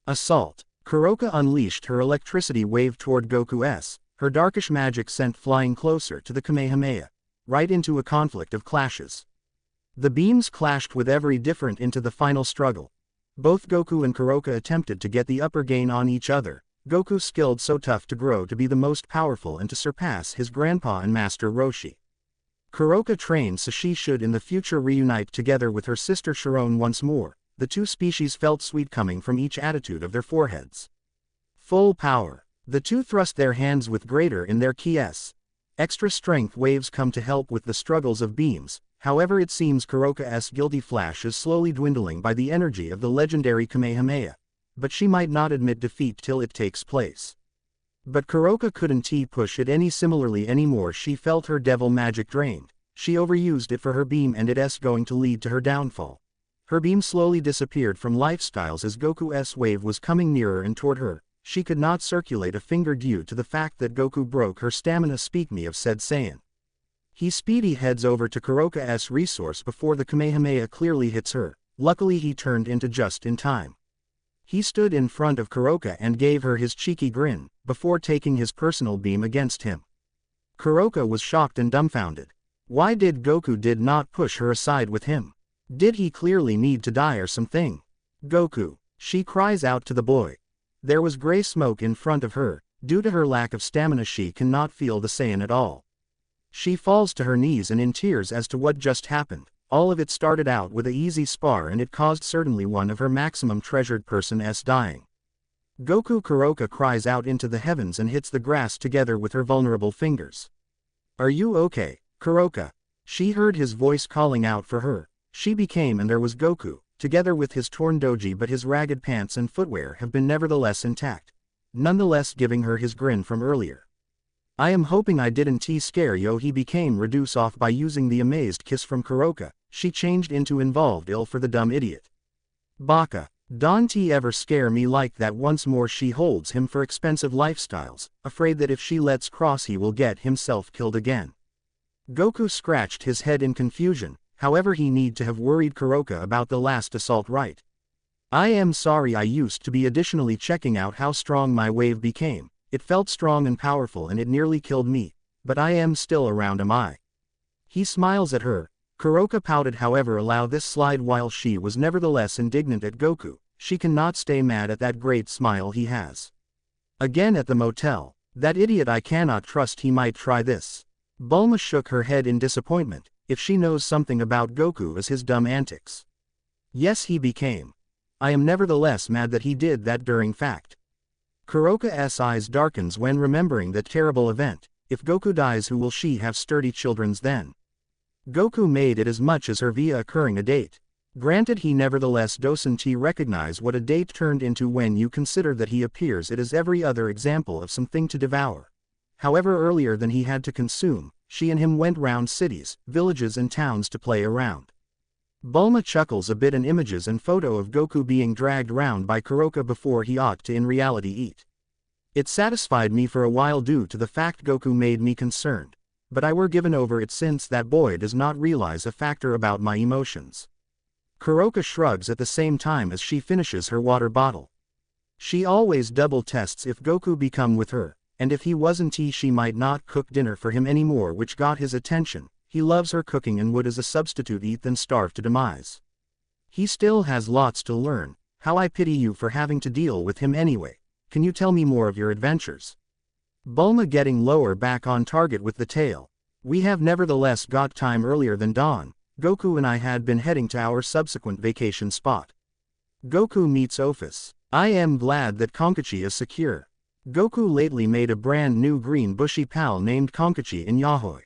Assault. Karoka unleashed her electricity wave toward Goku's, her darkish magic sent flying closer to the Kamehameha, right into a conflict of clashes. The beams clashed with every different into the final struggle. Both Goku and Karoka attempted to get the upper gain on each other, Goku skilled so tough to grow to be the most powerful and to surpass his grandpa and master Roshi. Karoka trained so she should in the future reunite together with her sister Sharon once more. The two species felt sweet coming from each attitude of their foreheads. Full power. The two thrust their hands with greater in their ki's. Extra strength waves come to help with the struggles of beams, however it seems Karoka's guilty flash is slowly dwindling by the energy of the legendary Kamehameha, but she might not admit defeat till it takes place. But Karoka couldn't push it any similarly anymore. She felt her devil magic drained, she overused it for her beam and it's going to lead to her downfall. Her beam slowly disappeared from lifestyles as Goku's wave was coming nearer and toward her. She could not circulate a finger due to the fact that Goku broke her stamina. Speak me of said Saiyan. He speedy heads over to Karoka's resource before the Kamehameha clearly hits her. Luckily he turned into just in time. He stood in front of Karoka and gave her his cheeky grin, before taking his personal beam against him. Karoka was shocked and dumbfounded. Why did Goku did not push her aside with him? Did he clearly need to die or something? Goku, she cries out to the boy. There was gray smoke in front of her. Due to her lack of stamina she cannot feel the Saiyan at all. She falls to her knees and in tears as to what just happened. All of it started out with a easy spar and it caused certainly one of her maximum treasured persons dying. Goku Karoka cries out into the heavens and hits the grass together with her vulnerable fingers. Are you okay, Karoka? She heard his voice calling out for her. She became and there was Goku, together with his torn doji, but his ragged pants and footwear have been nevertheless intact, nonetheless giving her his grin from earlier. I am hoping I didn't scare yo. He became reduced off by using the amazed kiss from Karoka. She changed into involved ill for the dumb idiot. Baka, don't ever scare me like that. Once more she holds him for expensive lifestyles, afraid that if she lets cross he will get himself killed again. Goku scratched his head in confusion. However he need to have worried Karoka about the last assault, right? I am sorry, I used to be additionally checking out how strong my wave became. It felt strong and powerful and it nearly killed me, but I am still around, am I? He smiles at her. Karoka pouted, however allow this slide while she was nevertheless indignant at Goku. She cannot stay mad at that great smile he has. Again at the motel. That idiot, I cannot trust he might try this. Bulma shook her head in disappointment. If she knows something about Goku as his dumb antics. Yes, he became. I am nevertheless mad that he did that during fact. Karoka's eyes darkens when remembering that terrible event. If Goku dies, who will she have sturdy children's then? Goku made it as much as her via occurring a date. Granted, he nevertheless doesn't recognize what a date turned into when you consider that he appears it as every other example of something to devour. However, earlier than he had to consume, she and him went round cities, villages and towns to play around. Bulma chuckles a bit and images and photo of Goku being dragged round by Karoka before he ought to in reality eat. It satisfied me for a while due to the fact Goku made me concerned, but I were given over it since that boy does not realize a factor about my emotions. Karoka shrugs at the same time as she finishes her water bottle. She always double tests if Goku become with her. And if he wasn't she might not cook dinner for him anymore, which got his attention. He loves her cooking and would as a substitute eat than starve to demise. He still has lots to learn. How I pity you for having to deal with him anyway. Can you tell me more of your adventures? Bulma getting lower back on target with the tail. We have nevertheless got time earlier than dawn. Goku and I had been heading to our subsequent vacation spot. Goku meets Ophis. I am glad that Konkachi is secure. Goku lately made a brand new green bushy pal named Konkachi in Yaoi.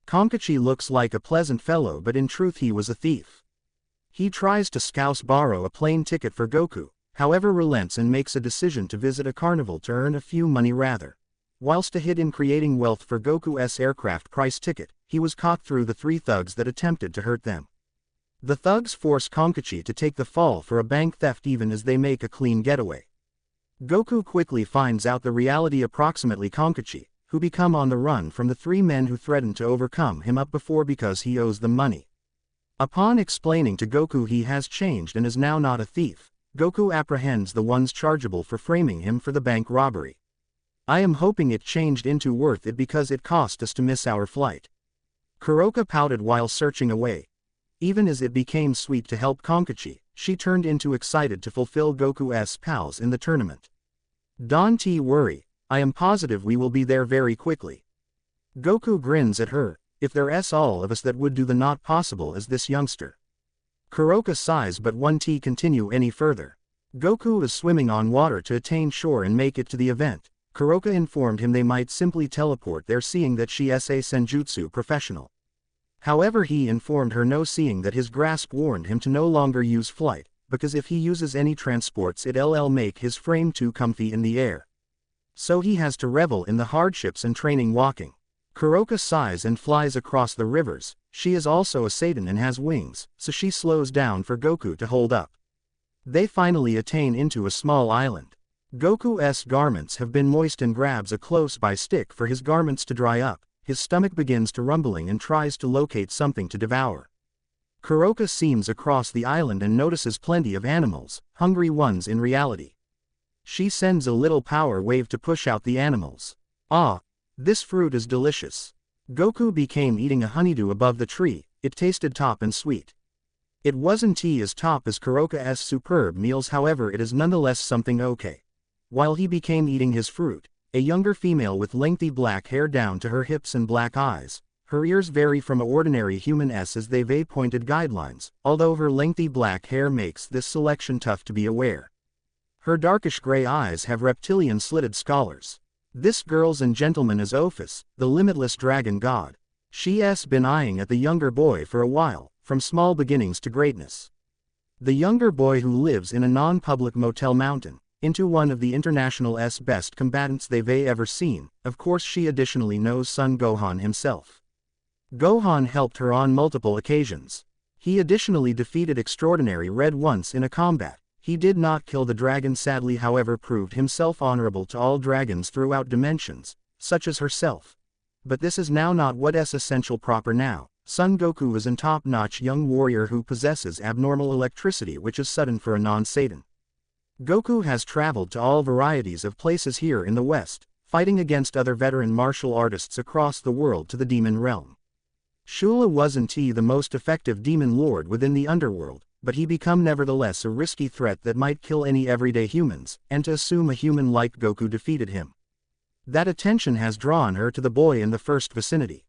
Konkachi looks like a pleasant fellow, but in truth he was a thief. He tries to scouse borrow a plane ticket for Goku, however relents and makes a decision to visit a carnival to earn a few money rather. Whilst a hit in creating wealth for Goku's aircraft price ticket, he was caught through the 3 thugs that attempted to hurt them. The thugs force Kankachi to take the fall for a bank theft even as they make a clean getaway. Goku quickly finds out the reality approximately Kankachi, who become on the run from the 3 men who threatened to overcome him up before because he owes them money. Upon explaining to Goku he has changed and is now not a thief, Goku apprehends the ones chargeable for framing him for the bank robbery. I am hoping it changed into worth it because it cost us to miss our flight. Kuroka pouted while searching away. Even as it became sweet to help Kankachi, she turned into excited to fulfill Goku's pals in the tournament. Don't worry, I am positive we will be there very quickly. Goku grins at her, if there's all of us that would do the not possible as this youngster. Kuroka sighs but won't continue any further. Goku is swimming on water to attain shore and make it to the event. Kuroka informed him they might simply teleport there seeing that she is a senjutsu professional. However he informed her no seeing that his grasp warned him to no longer use flight, because if he uses any transports it'll make his frame too comfy in the air. So he has to revel in the hardships and training walking. Kuroka sighs and flies across the rivers. She is also a Satan and has wings, so she slows down for Goku to hold up. They finally attain into a small island. Goku's garments have been moist and grabs a close-by stick for his garments to dry up. His stomach begins to rumbling and tries to locate something to devour. Kuroka seems across the island and notices plenty of animals, hungry ones in reality. She sends a little power wave to push out the animals. Ah, this fruit is delicious. Goku became eating a honeydew above the tree. It tasted top and sweet. It wasn't as top as Kuroka's superb meals, however it is nonetheless something okay. While he became eating his fruit, a younger female with lengthy black hair down to her hips and black eyes. Her ears vary from an ordinary human as they've pointed guidelines, although her lengthy black hair makes this selection tough to be aware. Her darkish gray eyes have reptilian slitted scholars. This girls and gentleman is Ophis, the limitless dragon god. She's been eyeing at the younger boy for a while, from small beginnings to greatness. The younger boy who lives in a non-public motel mountain, into one of the International's best combatants they've ever seen. Of course she additionally knows Son Gohan himself. Gohan helped her on multiple occasions. He additionally defeated Extraordinary Red once in a combat. He did not kill the dragon sadly, however proved himself honorable to all dragons throughout dimensions, such as herself. But this is now not what is essential proper now. Son Goku is a top-notch young warrior who possesses abnormal electricity which is sudden for a non-Satan. Goku has traveled to all varieties of places here in the West, fighting against other veteran martial artists across the world to the demon realm. Shula wasn't the most effective demon lord within the underworld, but he become nevertheless a risky threat that might kill any everyday humans, and to assume a human like Goku defeated him. That attention has drawn her to the boy in the first vicinity.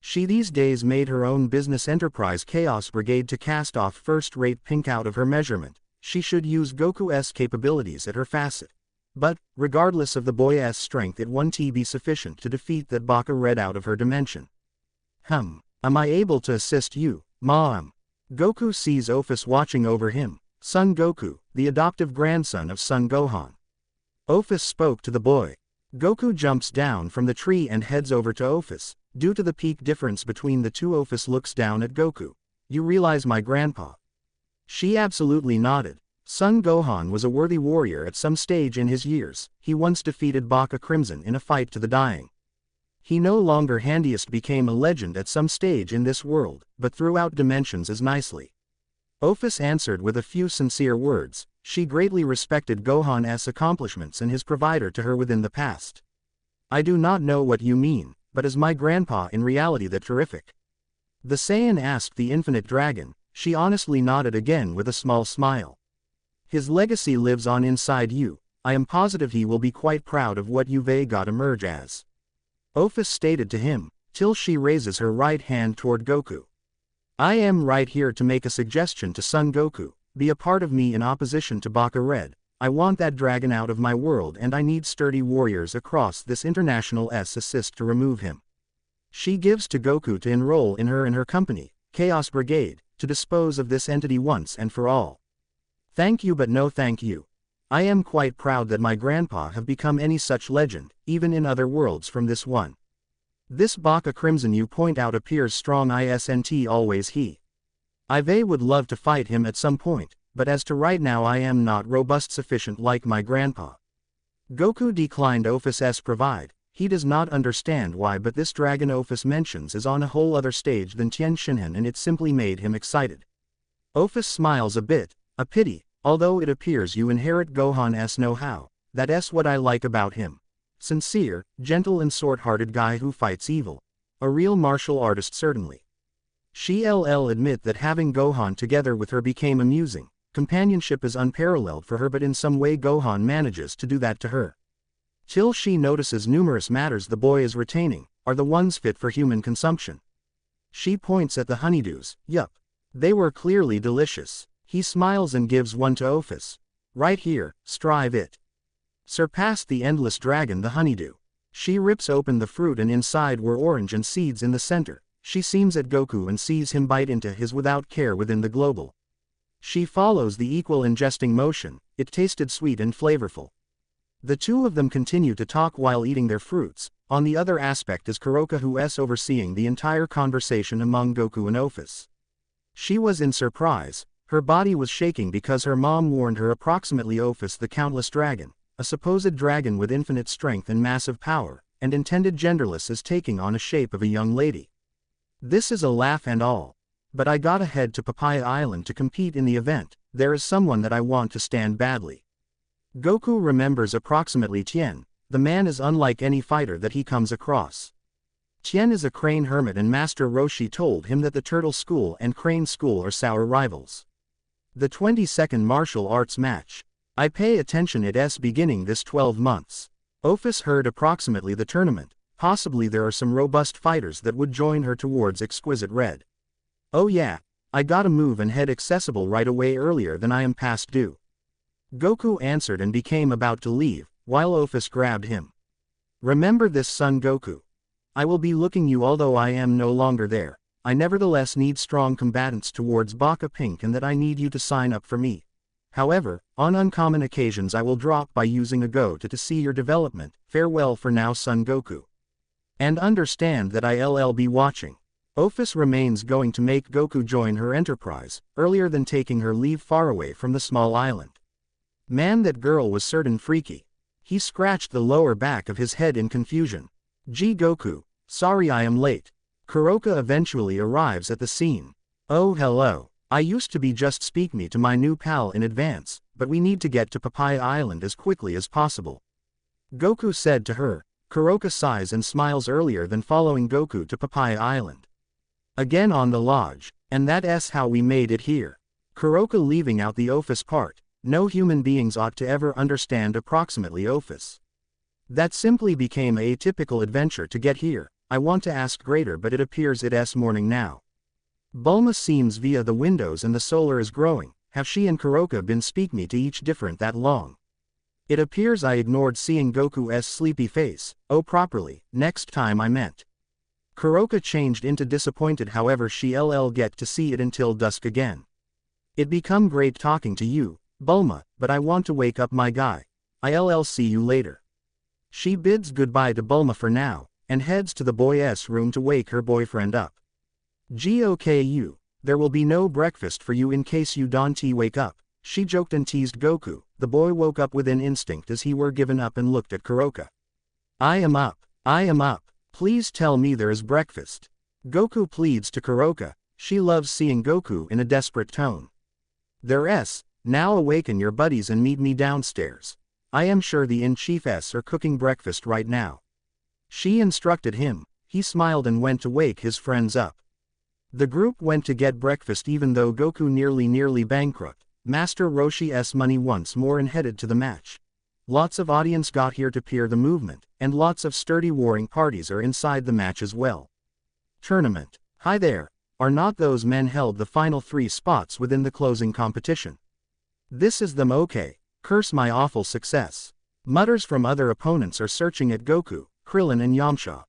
She these days made her own business enterprise Chaos Brigade to cast off first-rate pink out of her measurement. She should use Goku's capabilities at her facet. But, regardless of the boy's strength, it won't be sufficient to defeat that Baka Red out of her dimension. Am I able to assist you, Ma'am? Goku sees Ophis watching over him. Son Goku, the adoptive grandson of Son Gohan. Ophis spoke to the boy. Goku jumps down from the tree and heads over to Ophis. Due to the peak difference between the two, Ophis looks down at Goku. You realize my grandpa? She absolutely nodded. Son Gohan was a worthy warrior at some stage in his years. He once defeated Baka Crimson in a fight to the dying. He no longer handiest became a legend at some stage in this world, but throughout dimensions as nicely. Ophis answered with a few sincere words. She greatly respected Gohan's accomplishments and his provider to her within the past. I do not know what you mean, but is my grandpa in reality that terrific? The Saiyan asked the infinite dragon. She honestly nodded again with a small smile. His legacy lives on inside you. I am positive he will be quite proud of what you've got emerge as. Ophis stated to him, till she raises her right hand toward Goku. I am right here to make a suggestion to Son Goku. Be a part of me in opposition to Baka Red. I want that dragon out of my world and I need sturdy warriors across this International's assist to remove him. She gives to Goku to enroll in her company, Chaos Brigade, to dispose of this entity once and for all. Thank you but no thank you. I am quite proud that my grandpa have become any such legend, even in other worlds from this one. This Baka Crimson you point out appears strong isn't always he. I would love to fight him at some point, but as to right now I am not robust sufficient like my grandpa. Goku declined Ophis' provide. He does not understand why, but this dragon Ophis mentions is on a whole other stage than Tien Shinhan, and it simply made him excited. Ophis smiles a bit. A pity, although it appears you inherit Gohan's know-how. That's what I like about him. Sincere, gentle and sort-hearted guy who fights evil. A real martial artist certainly. She'll admit that having Gohan together with her became amusing. Companionship is unparalleled for her, but in some way Gohan manages to do that to her. Till she notices numerous matters the boy is retaining, are the ones fit for human consumption. She points at the honeydews. Yup. They were clearly delicious. He smiles and gives one to Ophis. Right here, strive it. Surpassed the endless dragon the honeydew. She rips open the fruit and inside were orange and seeds in the center. She seems at Goku and sees him bite into his without care within the global. She follows the equal ingesting motion. It tasted sweet and flavorful. The two of them continue to talk while eating their fruits. On the other aspect is Karoka, who is overseeing the entire conversation among Goku and Ophis. She was in surprise. Her body was shaking because her mom warned her approximately Ophis the countless dragon, a supposed dragon with infinite strength and massive power, and intended genderless as taking on a shape of a young lady. This is a laugh and all. But I gotta head to Papaya Island to compete in the event. There is someone that I want to stand badly. Goku remembers approximately Tien. The man is unlike any fighter that he comes across. Tien is a crane hermit, and Master Roshi told him that the Turtle School and Crane School are sour rivals. The 22nd martial arts match. I pay attention it's beginning this 12 months. Ophis heard approximately the tournament. Possibly there are some robust fighters that would join her towards Exquisite Red. Oh yeah, I gotta move and head accessible right away earlier than I am past due. Goku answered and became about to leave, while Ophis grabbed him. Remember this, son Goku. I will be looking you although I am no longer there. I nevertheless need strong combatants towards Baka Pink, and that I need you to sign up for me. However, on uncommon occasions I will drop by using a go to see your development. Farewell for now, son Goku. And understand that I'll be watching. Ophis remains going to make Goku join her enterprise, earlier than taking her leave far away from the small island. Man, that girl was certain freaky. He scratched the lower back of his head in confusion. Gee Goku, sorry I am late. Karoka eventually arrives at the scene. Oh hello, I used to be just speak me to my new pal in advance, but we need to get to Papaya Island as quickly as possible. Goku said to her. Karoka sighs and smiles, earlier than following Goku to Papaya Island. Again on the lodge, and that's how we made it here. Karoka leaving out the Ophis part. No human beings ought to ever understand approximately Ophis. That simply became a typical adventure to get here. I want to ask greater, but it appears it's morning now. Bulma seems via the windows and the solar is growing. Have she and Karoka been speak me to each different that long? It appears I ignored seeing Goku's sleepy face. Oh properly, next time I meant. Karoka changed into disappointed, however she'll get to see it until dusk again. It become great talking to you, Bulma, but I want to wake up my guy. I'll see you later. She bids goodbye to Bulma for now, and heads to the boy's room to wake her boyfriend up. Goku, there will be no breakfast for you in case you don't wake up, she joked and teased Goku. The boy woke up with an instinct as he were given up and looked at Karoka. I am up, please tell me there is breakfast. Goku pleads to Karoka. She loves seeing Goku in a desperate tone. There's. Now awaken your buddies and meet me downstairs. I am sure the in-chiefs are cooking breakfast right now. She instructed him. He smiled and went to wake his friends up. The group went to get breakfast even though Goku nearly bankrupt. Master Roshi's money once more and headed to the match. Lots of audience got here to peer the movement, and lots of sturdy warring parties are inside the match as well. Tournament. Hi there. Are not those men held the final 3 spots within the closing competition? This is them, okay. Curse my awful success. Mutters from other opponents are searching at Goku, Krillin and Yamcha.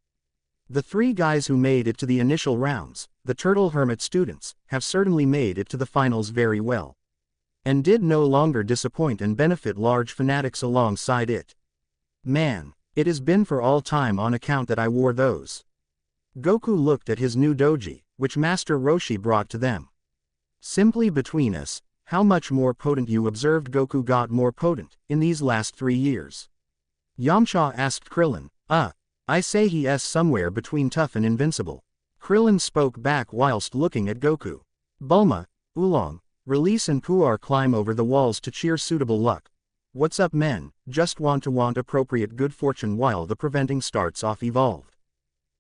The 3 guys who made it to the initial rounds, the Turtle Hermit students, have certainly made it to the finals very well. and did no longer disappoint and benefit large fanatics alongside it. Man, it has been for all time on account that I wore those. Goku looked at his new doji, which Master Roshi brought to them. Simply between us, how much more potent you observed Goku got more potent, in these last 3 years? Yamcha asked Krillin. I say he is somewhere between tough and invincible. Krillin spoke back whilst looking at Goku. Bulma, Oolong, Release and Puar climb over the walls to cheer suitable luck. What's up men, just want appropriate good fortune while the preventing starts off evolved.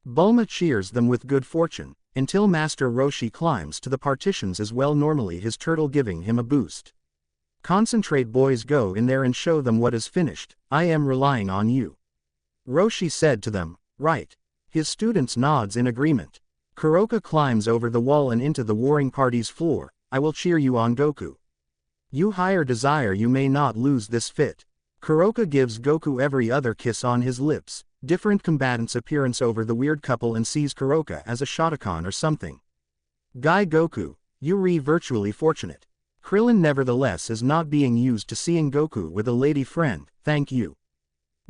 Bulma cheers them with good fortune, until Master Roshi climbs to the partitions as well, normally his turtle giving him a boost. Concentrate boys, go in there and show them what is finished, I am relying on you. Roshi said to them. Right. His students nods in agreement. Kuroka climbs over the wall and into the warring party's floor. I will cheer you on Goku. You higher desire, you may not lose this fit. Kuroka gives Goku every other kiss on his lips. Different combatants appearance over the weird couple and sees Kuroka as a Shotokan or something. Guy Goku, you virtually fortunate. Krillin nevertheless is not being used to seeing Goku with a lady friend, thank you.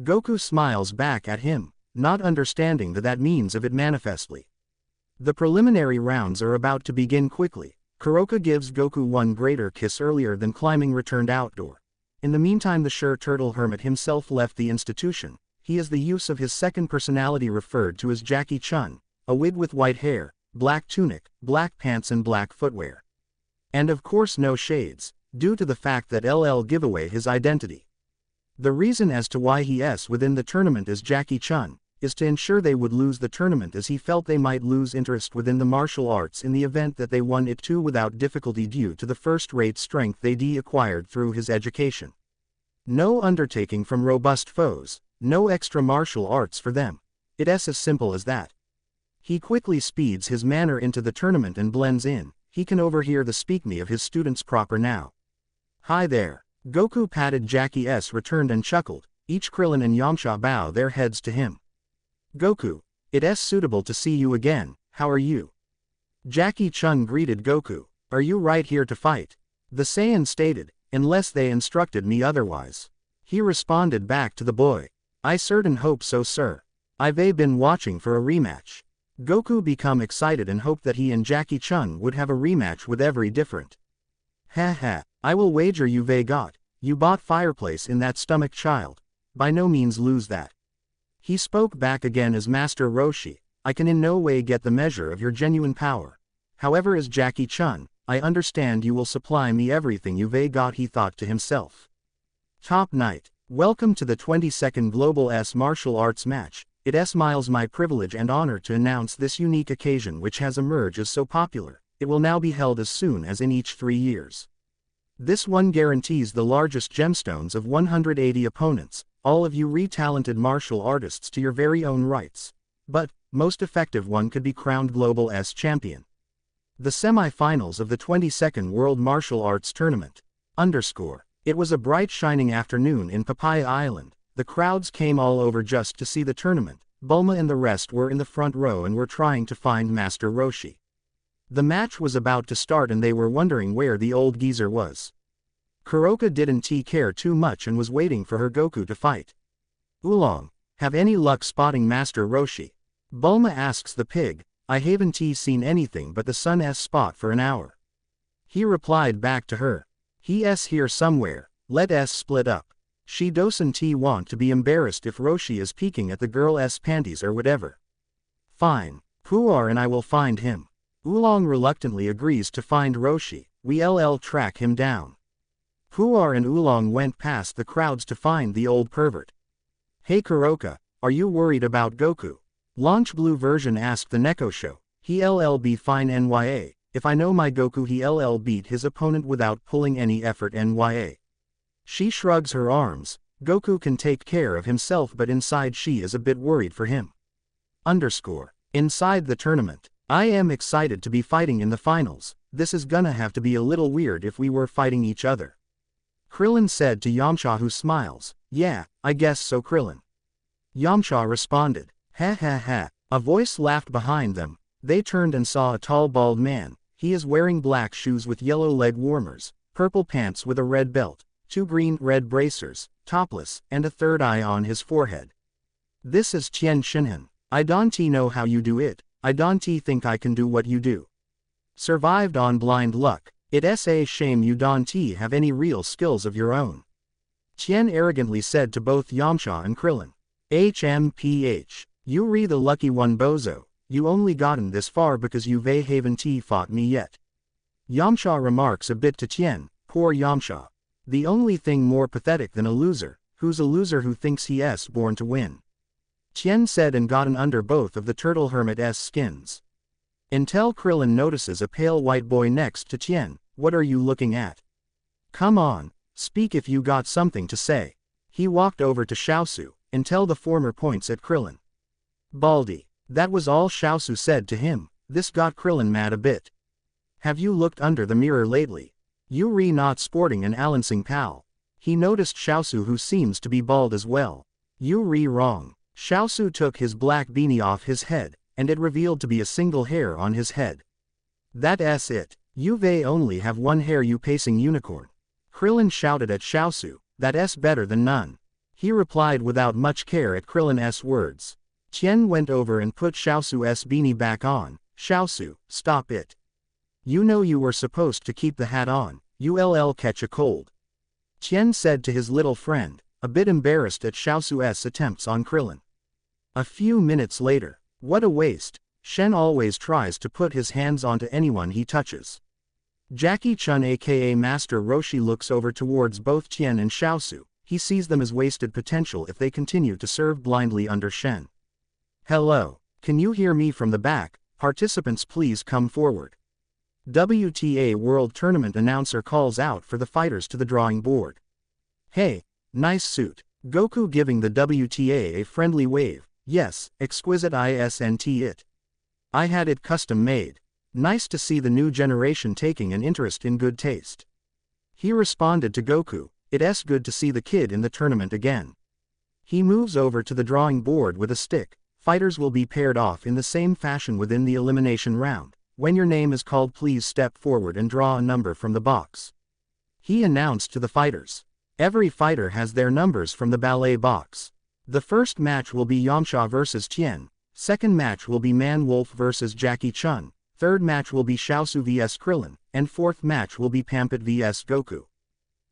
Goku smiles back at him, not understanding that means of it manifestly. The preliminary rounds are about to begin quickly. Kuroka gives Goku one greater kiss earlier than climbing returned outdoor. In the meantime the Sure Turtle Hermit himself left the institution. He is the use of his second personality referred to as Jackie Chun, a wig with white hair, black tunic, black pants and black footwear. And of course no shades, due to the fact that LL give away his identity. The reason as to why he is within the tournament as Jackie Chun, is to ensure they would lose the tournament, as he felt they might lose interest within the martial arts in the event that they won it too without difficulty due to the first-rate strength they acquired through his education. No undertaking from robust foes, no extra martial arts for them. It is as simple as that. He quickly speeds his manner into the tournament and blends in. He can overhear the speak me of his students proper now. Hi there. Goku patted Jackie's returned and chuckled. Each Krillin and Yamcha bow their heads to him. Goku, it is suitable to see you again, how are you? Jackie Chun greeted Goku. Are you right here to fight? The Saiyan stated, unless they instructed me otherwise. He responded back to the boy. I certain hope so sir. I've been watching for a rematch. Goku become excited and hoped that he and Jackie Chun would have a rematch with every different. Ha, I will wager you you bought fireplace in that stomach child. By no means lose that. He spoke back again as Master Roshi. I can in no way get the measure of your genuine power. However, as Jackie Chun, I understand you will supply me everything you got, he thought to himself. Top Knight, welcome to the 22nd Global Martial Arts match. It is my privilege and honor to announce this unique occasion which has emerged as so popular. It will now be held as soon as in each 3 years. This one guarantees the largest gemstones of 180 opponents, all of you talented martial artists to your very own rights. But, most effective one could be crowned Global champion. The semi-finals of the 22nd World Martial Arts Tournament. It was a bright shining afternoon in Papaya Island. The crowds came all over just to see the tournament. Bulma and the rest were in the front row and were trying to find Master Roshi. The match was about to start and they were wondering where the old geezer was. Kuroka didn't care too much and was waiting for her Goku to fight. Oolong, have any luck spotting Master Roshi? Bulma asks the pig. I haven't seen anything but the sun's spot for an hour. He replied back to her. He is here somewhere, let us split up. She doesn't want to be embarrassed if Roshi is peeking at the girl's panties or whatever. Fine, Puar and I will find him. Oolong reluctantly agrees to find Roshi. We'll track him down. Puar and Oolong went past the crowds to find the old pervert. Hey Kuroka, are you worried about Goku? Launch Blue version asked the Neko show. He'll be fine nya, if I know my Goku he'll beat his opponent without pulling any effort nya. She shrugs her arms. Goku can take care of himself but inside she is a bit worried for him. Inside the tournament. I am excited to be fighting in the finals. This is gonna have to be a little weird if we were fighting each other. Krillin said to Yamcha, who smiles. Yeah, I guess so Krillin. Yamcha responded. Ha. A voice laughed behind them. They turned and saw a tall bald man. He is wearing black shoes with yellow leg warmers. purple pants with a red belt, 2 green-red bracers, topless, and a third eye on his forehead. This is Qian Shinhan. I don't know how you do it, I don't think I can do what you do. Survived on blind luck, it's a shame you don't have any real skills of your own. Qian arrogantly said to both Yamcha and Krillin. HMPH. You re the lucky one bozo, you only gotten this far because you haven't fought me yet. Yamcha remarks a bit to Qian, poor Yamcha. The only thing more pathetic than a loser, who's a loser who thinks he's born to win. Qian said and gotten under both of the turtle hermit's skins. Until Krillin notices a pale white boy next to Qian. What are you looking at? Come on, speak if you got something to say. He walked over to Xiaosu, until the former points at Krillin. Baldy. That was all Xiaosu said to him. This got Krillin mad a bit. Have you looked under the mirror lately? You re not sporting an Alancing pal. He noticed Xiaosu who seems to be bald as well. You re wrong. Xiaosu took his black beanie off his head, and it revealed to be a single hair on his head. That's it. You only have one hair you pacing unicorn. Krillin shouted at Xiaosu, that's better than none. He replied without much care at Krillin's words. Qian went over and put Xiaosu's beanie back on. Xiaosu, stop it. You know you were supposed to keep the hat on, you'll catch a cold. Qian said to his little friend, a bit embarrassed at Xiaosu's attempts on Krillin. A few minutes later. What a waste. Shen always tries to put his hands onto anyone he touches. Jackie Chun aka Master Roshi looks over towards both Qian and Xiaosu. He sees them as wasted potential if they continue to serve blindly under Shen. Hello, can you hear me from the back? Participants please come forward. WTA World Tournament announcer calls out for the fighters to the drawing board. Hey, nice suit. Goku giving the WTA a friendly wave. Yes, exquisite isn't it. I had it custom made. Nice to see the new generation taking an interest in good taste. He responded to Goku, it's good to see the kid in the tournament again. He moves over to the drawing board with a stick. Fighters will be paired off in the same fashion within the elimination round. When your name is called, please step forward and draw a number from the box. He announced to the fighters. Every fighter has their numbers from the ballet box. The first match will be Yamcha vs Qian, second match will be Man Wolf vs Jackie Chun, third match will be Xiaosu vs Krillin, and fourth match will be Pampet vs Goku.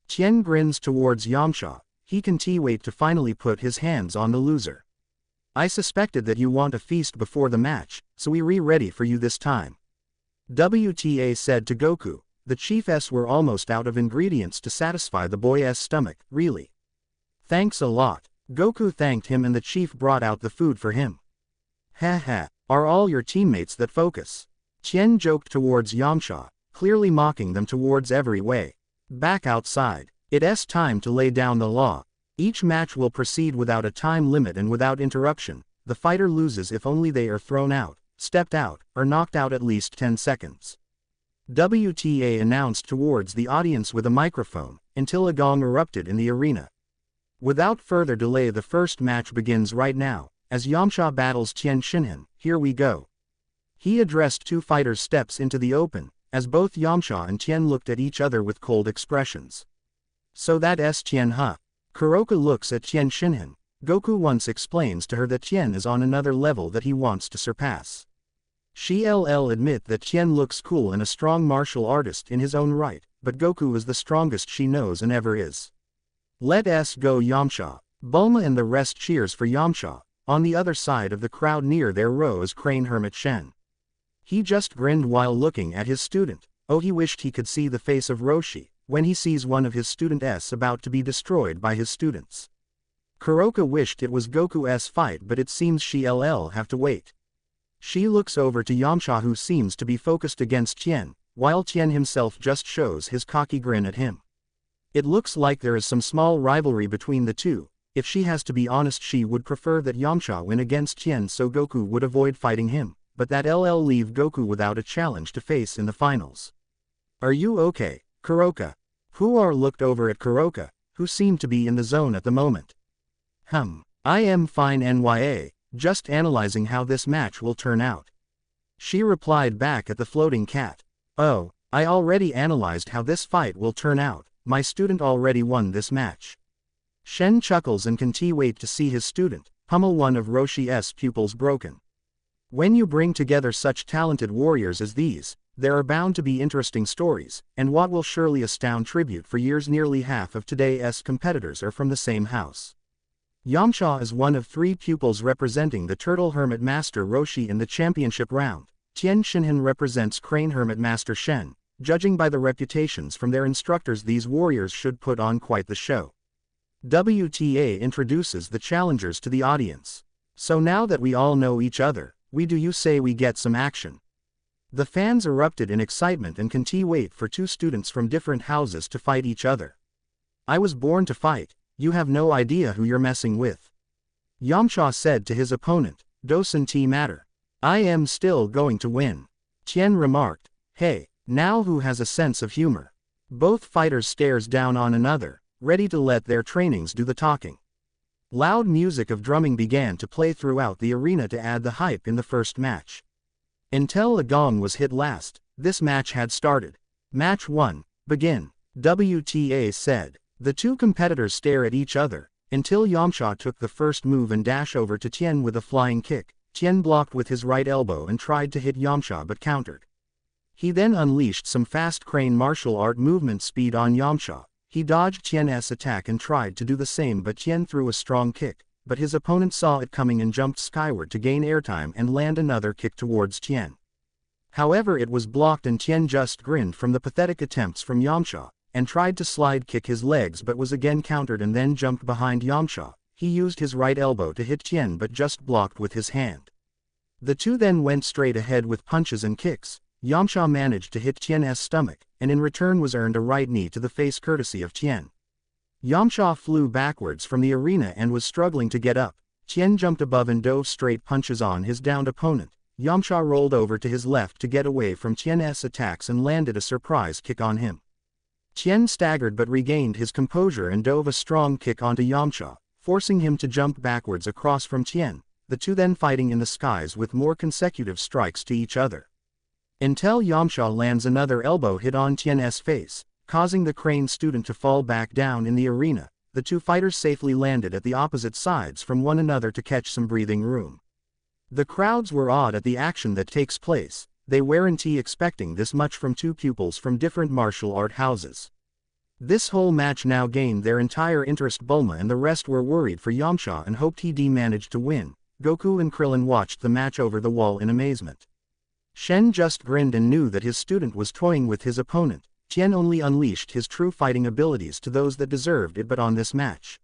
Qian grins towards Yamcha, he can't wait to finally put his hands on the loser. I suspected that you want a feast before the match, so we ready for you this time. WTA said to Goku, the chiefs were almost out of ingredients to satisfy the boy's stomach, really. Thanks a lot. Goku thanked him and the chief brought out the food for him. Ha, are all your teammates that focus? Qian joked towards Yamcha, clearly mocking them towards every way. Back outside. It's time to lay down the law. Each match will proceed without a time limit and without interruption. The fighter loses if only they are thrown out, stepped out, or knocked out at least 10 seconds. WTA announced towards the audience with a microphone, until a gong erupted in the arena. Without further delay, the first match begins right now, as Yamcha battles Qian Shinhan. Here we go. He addressed two fighters steps into the open, as both Yamcha and Qian looked at each other with cold expressions. So that's Qian huh? Kuroka looks at Qian Shinhan. Goku once explains to her that Qian is on another level that he wants to surpass. She'll admit that Qian looks cool and a strong martial artist in his own right, but Goku is the strongest she knows and ever is. Let's go Yamcha. Bulma and the rest cheers for Yamcha. On the other side of the crowd near their row is Crane Hermit Shen. He just grinned while looking at his student. Oh, he wished he could see the face of Roshi, when he sees one of his students about to be destroyed by his students. Kuroka wished it was Goku's fight, but it seems she'll have to wait. She looks over to Yamcha who seems to be focused against Qian, while Qian himself just shows his cocky grin at him. It looks like there is some small rivalry between the two. If she has to be honest, she would prefer that Yamcha win against Qian so Goku would avoid fighting him, but that'll leave Goku without a challenge to face in the finals. Are you okay, Kuroka? Puar looked over at Kuroka, who seemed to be in the zone at the moment. I am fine nya, just analyzing how this match will turn out. She replied back at the floating cat. Oh, I already analyzed how this fight will turn out, my student already won this match. Shen chuckles and can't wait to see his student pummel one of Roshi's pupils broken. When you bring together such talented warriors as these, there are bound to be interesting stories, and what will surely astound tribute for years. Nearly half of today's competitors are from the same house. Yamcha is one of 3 pupils representing the Turtle Hermit Master Roshi in the championship round. Tien Shinhan represents Crane Hermit Master Shen. Judging by the reputations from their instructors, these warriors should put on quite the show. WTA introduces the challengers to the audience. So now that we all know each other, do you say we get some action? The fans erupted in excitement and can't wait for 2 students from different houses to fight each other. I was born to fight, you have no idea who you're messing with. Yamcha said to his opponent, Doesn't matter. I am still going to win. Tien remarked, hey, now who has a sense of humor? Both fighters stares down on another, ready to let their trainings do the talking. Loud music of drumming began to play throughout the arena to add the hype in the first match. Until the gong was hit last, this match had started. Match 1, begin, WTA said. The 2 competitors stare at each other, until Yamcha took the first move and dash over to Tien with a flying kick. Tien blocked with his right elbow and tried to hit Yamcha but countered. He then unleashed some fast crane martial art movement speed on Yamcha. He dodged Tien's attack and tried to do the same, but Tien threw a strong kick, but his opponent saw it coming and jumped skyward to gain airtime and land another kick towards Tien. However, it was blocked and Tien just grinned from the pathetic attempts from Yamcha, and tried to slide kick his legs but was again countered and then jumped behind Yamcha. He used his right elbow to hit Tien but just blocked with his hand. The 2 then went straight ahead with punches and kicks. Yamcha managed to hit Tien's stomach, and in return was earned a right knee to the face courtesy of Tien. Yamcha flew backwards from the arena and was struggling to get up. Tien jumped above and dove straight punches on his downed opponent. Yamcha rolled over to his left to get away from Tien's attacks and landed a surprise kick on him. Tien staggered but regained his composure and dove a strong kick onto Yamcha, forcing him to jump backwards across from Tien, the 2 then fighting in the skies with more consecutive strikes to each other. Until Yamcha lands another elbow hit on Tien's face, causing the crane student to fall back down in the arena. The 2 fighters safely landed at the opposite sides from one another to catch some breathing room. The crowds were awed at the action that takes place. They weren't expecting this much from 2 pupils from different martial art houses. This whole match now gained their entire interest. Bulma and the rest were worried for Yamcha and hoped he'd manage to win. Goku and Krillin watched the match over the wall in amazement. Shen just grinned and knew that his student was toying with his opponent. Tien only unleashed his true fighting abilities to those that deserved it, but on this match,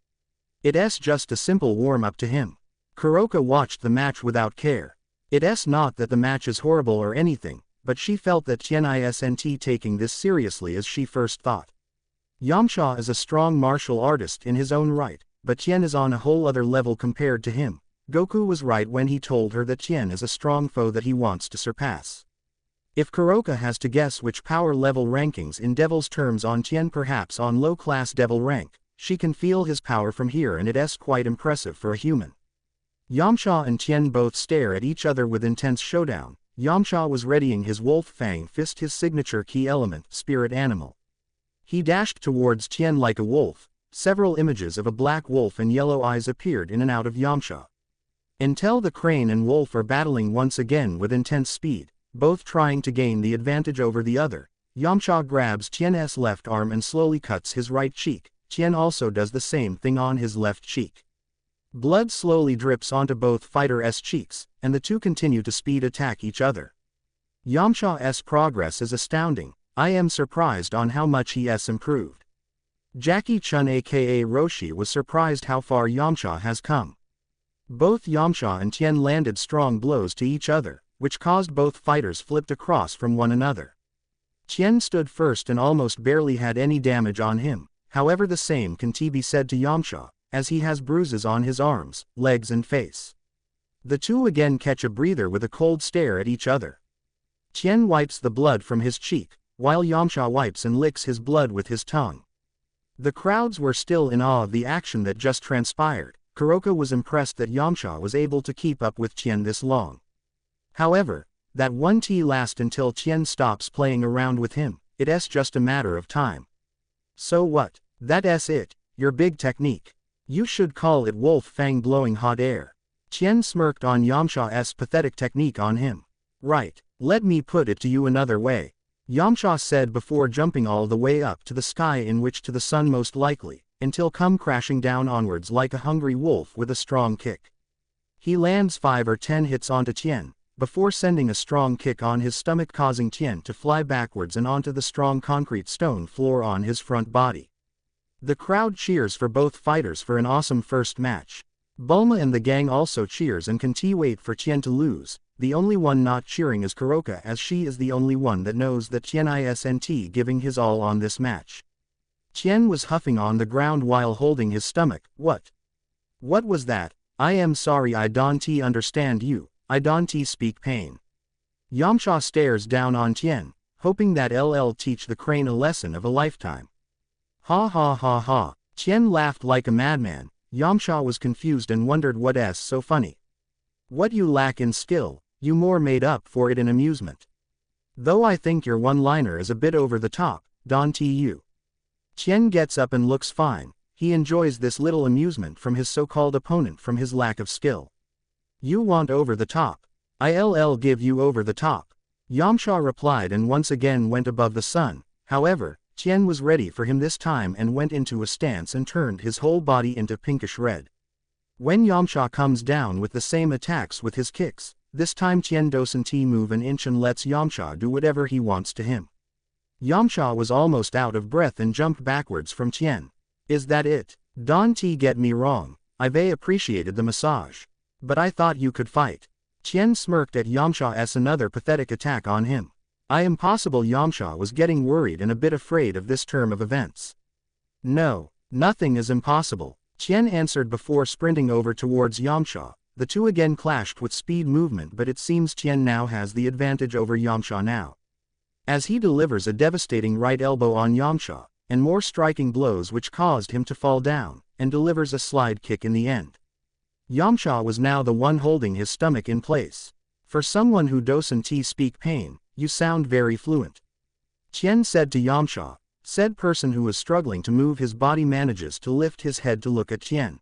it's just a simple warm-up to him. Kuroka watched the match without care. It's not that the match is horrible or anything, but she felt that Tien isn't taking this seriously as she first thought. Yamcha is a strong martial artist in his own right, but Tien is on a whole other level compared to him. Goku was right when he told her that Tien is a strong foe that he wants to surpass. If Kuroka has to guess which power level rankings in Devil's terms on Tien, perhaps on low-class Devil rank, she can feel his power from here and it's quite impressive for a human. Yamcha and Tien both stare at each other with intense showdown. Yamcha was readying his Wolf Fang fist, his signature key element, spirit animal. He dashed towards Tien like a wolf. Several images of a black wolf and yellow eyes appeared in and out of Yamcha. Until the crane and wolf are battling once again with intense speed, both trying to gain the advantage over the other. Yamcha grabs Tien's left arm and slowly cuts his right cheek. Tien also does the same thing on his left cheek. Blood slowly drips onto both fighters' cheeks, and the 2 continue to speed attack each other. Yamcha's progress is astounding. I am surprised on how much he's improved. Jackie Chun aka Roshi was surprised how far Yamcha has come. Both Yamcha and Tien landed strong blows to each other, which caused both fighters flipped across from one another. Tien stood first and almost barely had any damage on him. However, the same can be said to Yamcha, as he has bruises on his arms, legs and face. The 2 again catch a breather with a cold stare at each other. Tien wipes the blood from his cheek, while Yamcha wipes and licks his blood with his tongue. The crowds were still in awe of the action that just transpired. Kuroka was impressed that Yamcha was able to keep up with Tien this long. However, that won't last until Tien stops playing around with him. it's just a matter of time. So what? That's it, your big technique. You should call it wolf fang blowing hot air. Tien smirked on Yamcha's pathetic technique on him. Right, let me put it to you another way. Yamcha said before jumping all the way up to the sky in which to the sun most likely, until come crashing down onwards like a hungry wolf with a strong kick. He lands 5 or 10 hits onto Tien, before sending a strong kick on his stomach causing Tien to fly backwards and onto the strong concrete stone floor on his front body. The crowd cheers for both fighters for an awesome first match. Bulma and the gang also cheers and can't wait for Tien to lose. The only one not cheering is Karoka, as she is the only one that knows that Tien isn't giving his all on this match. Tien was huffing on the ground while holding his stomach. What? What was that? I am sorry, I don't understand you, I don't speak pain. Yamcha stares down on Tien, hoping that LL teach the crane a lesson of a lifetime. Ha ha ha ha. Tien laughed like a madman. Yamcha was confused and wondered what's so funny. What you lack in skill, you more made up for it in amusement. Though I think your one-liner is a bit over the top, don't you? Tien gets up and looks fine. He enjoys this little amusement from his so-called opponent from his lack of skill. You want over the top. I'll give you over the top. Yamcha replied and once again went above the sun. However, Tien was ready for him this time and went into a stance and turned his whole body into pinkish red. When Yamcha comes down with the same attacks with his kicks, this time Tien doesn't move an inch and lets Yamcha do whatever he wants to him. Yamcha was almost out of breath and jumped backwards from Tien. Is that it? Don't get me wrong, I've appreciated the massage. But I thought you could fight. Tien smirked at Yamcha's another pathetic attack on him. I am possible Yamcha was getting worried and a bit afraid of this turn of events. No, nothing is impossible, Tien answered before sprinting over towards Yamcha. The two again clashed with speed movement, but it seems Tien now has the advantage over Yamcha now. As he delivers a devastating right elbow on Yamcha, and more striking blows which caused him to fall down, and delivers a slide kick in the end. Yamcha was now the one holding his stomach in place. For someone who doesn't speak pain, you sound very fluent. Tien said to Yamcha. Said person who was struggling to move his body manages to lift his head to look at Tien.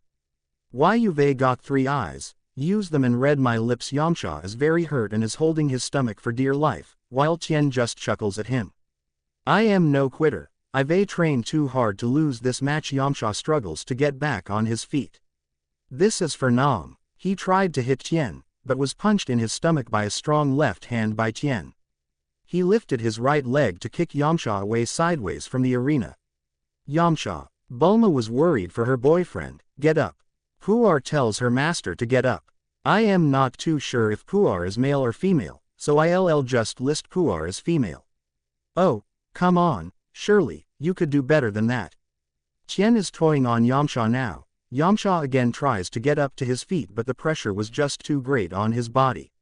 Why you've got 3 eyes, use them and read my lips. Yamcha is very hurt and is holding his stomach for dear life, while Tien just chuckles at him. I am no quitter, I've trained too hard to lose this match. Yamcha struggles to get back on his feet. This is for Nam. He tried to hit Tien, but was punched in his stomach by a strong left hand by Tien. He lifted his right leg to kick Yamcha away sideways from the arena. Yamcha. Bulma was worried for her boyfriend. Get up. Puar tells her master to get up. I am not too sure if Puar is male or female, so I'll just list Puar as female. Oh, come on, surely, you could do better than that. Tien is toying on Yamcha now. Yamcha again tries to get up to his feet, but the pressure was just too great on his body.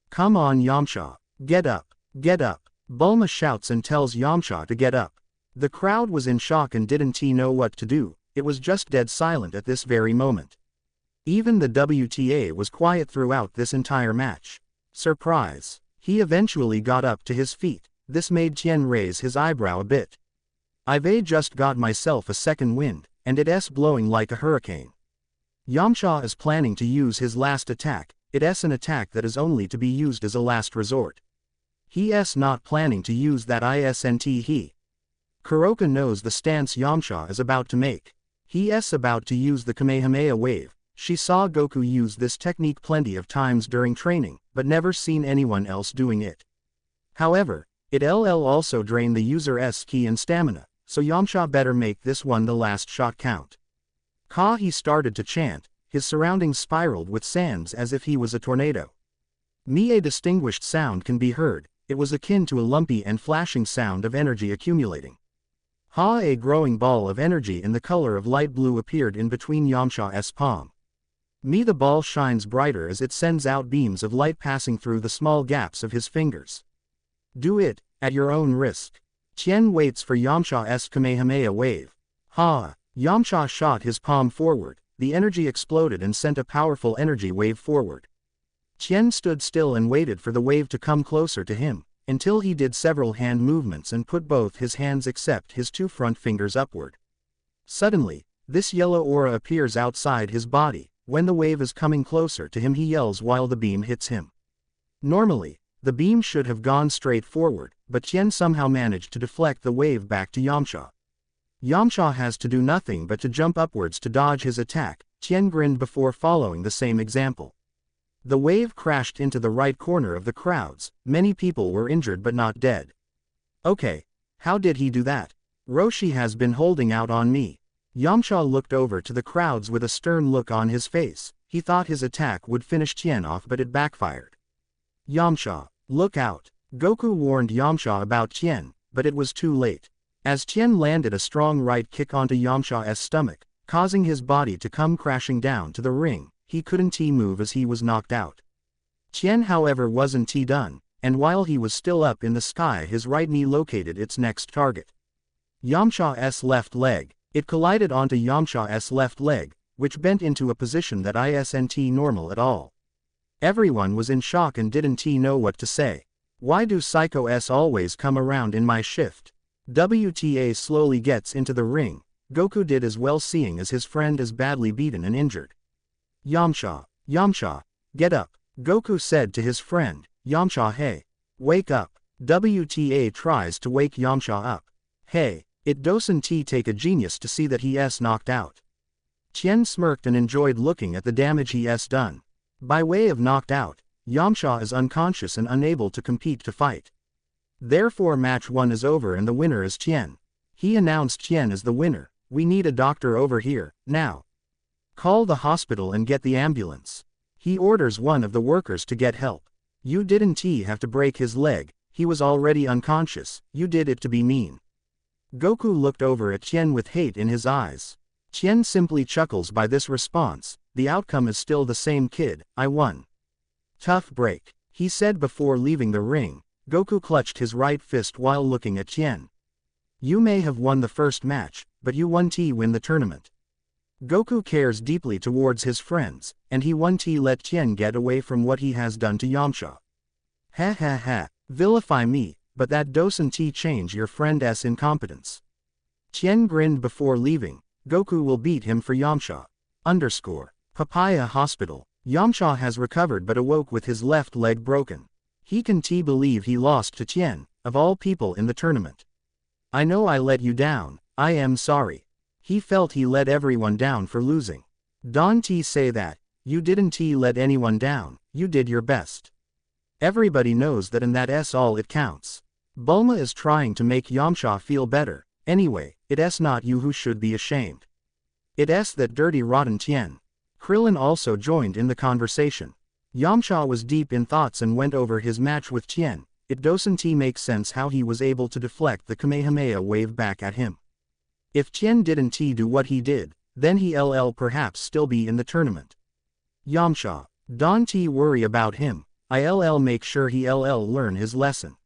Come on Yamcha, get up, get up. Bulma shouts and tells Yamcha to get up. The crowd was in shock and didn't know what to do. It was just dead silent at this very moment. Even the WTA was quiet throughout this entire match. Surprise. He eventually got up to his feet. This made Tien raise his eyebrow a bit. I've just got myself a second wind, and it's blowing like a hurricane. Yamcha is planning to use his last attack. It's an attack that is only to be used as a last resort. He's not planning to use that isn't he. Karoka knows the stance Yamcha is about to make. He's about to use the Kamehameha wave. She saw Goku use this technique plenty of times during training, but never seen anyone else doing it. However, it'll also drain the user's ki and stamina, so Yamcha better make this one the last shot count. He started to chant. His surroundings spiraled with sands as if he was a tornado. A distinguished sound can be heard. It was akin to a lumpy and flashing sound of energy accumulating. A growing ball of energy in the color of light blue appeared in between Yamcha's palm. The ball shines brighter as it sends out beams of light passing through the small gaps of his fingers. Do it, at your own risk. Tien waits for Yamcha's Kamehameha wave. Yamcha shot his palm forward, the energy exploded and sent a powerful energy wave forward. Tien stood still and waited for the wave to come closer to him. until he did several hand movements and put both his hands except his two front fingers upward. Suddenly, this yellow aura appears outside his body. When the wave is coming closer to him, he yells while the beam hits him. Normally, the beam should have gone straight forward, but Tien somehow managed to deflect the wave back to Yamcha. Yamcha has to do nothing but to jump upwards to dodge his attack. Tien grinned before following the same example. The wave crashed into the right corner of the crowds. Many people were injured but not dead. Okay, how did he do that? Roshi has been holding out on me. Yamcha looked over to the crowds with a stern look on his face. He thought his attack would finish Tien off, but it backfired. Yamcha, look out. Goku warned Yamcha about Tien, but it was too late. As Tien landed a strong right kick onto Yamcha's stomach, causing his body to come crashing down to the ring, he couldn't move as he was knocked out. Tien, however, wasn't done, and while he was still up in the sky, his right knee located its next target. Yamcha's left leg. It collided onto Yamcha's left leg, which bent into a position that isn't normal at all. Everyone was in shock and didn't know what to say. Why do psychos always come around in my shift? WTA slowly gets into the ring. Goku did as well, seeing as his friend is badly beaten and injured. Yamcha, get up, Goku said to his friend. Yamcha, hey, wake up. WTA tries to wake Yamcha up. Hey, it doesn't take a genius to see that he's knocked out. Tien smirked and enjoyed looking at the damage he's done. By way of knocked out, Yamcha is unconscious and unable to compete to fight. Therefore match 1 is over and the winner is Tien. He announced Tien as the winner. We need a doctor over here, now. Call the hospital and get the ambulance. He orders one of the workers to get help. You didn't have to break his leg, he was already unconscious, you did it to be mean. Goku looked over at Tien with hate in his eyes. Tien simply chuckles by this response. The outcome is still the same, kid, I won. Tough break, he said before leaving the ring. Goku clutched his right fist while looking at Tien. You may have won the first match, but you won win the tournament. Goku cares deeply towards his friends, and he won let Tien get away from what he has done to Yamcha. Ha ha ha, vilify me, but that doesn't change your friend's incompetence. Tien grinned before leaving. Goku will beat him for Yamcha. Papaya Hospital. Yamcha has recovered but awoke with his left leg broken. He can't believe he lost to Tien, of all people in the tournament. I know I let you down, I am sorry. He felt he let everyone down for losing. Don't say that, you didn't let anyone down, you did your best. Everybody knows that, and that's all it counts. Bulma is trying to make Yamcha feel better. Anyway, it's not you who should be ashamed. It's that dirty rotten Tien. Krillin also joined in the conversation. Yamcha was deep in thoughts and went over his match with Tien. It doesn't make sense how he was able to deflect the Kamehameha wave back at him. If Tien didn't do what he did, then he'll perhaps still be in the tournament. Yamcha, don't worry about him, I'll make sure he'll learn his lesson.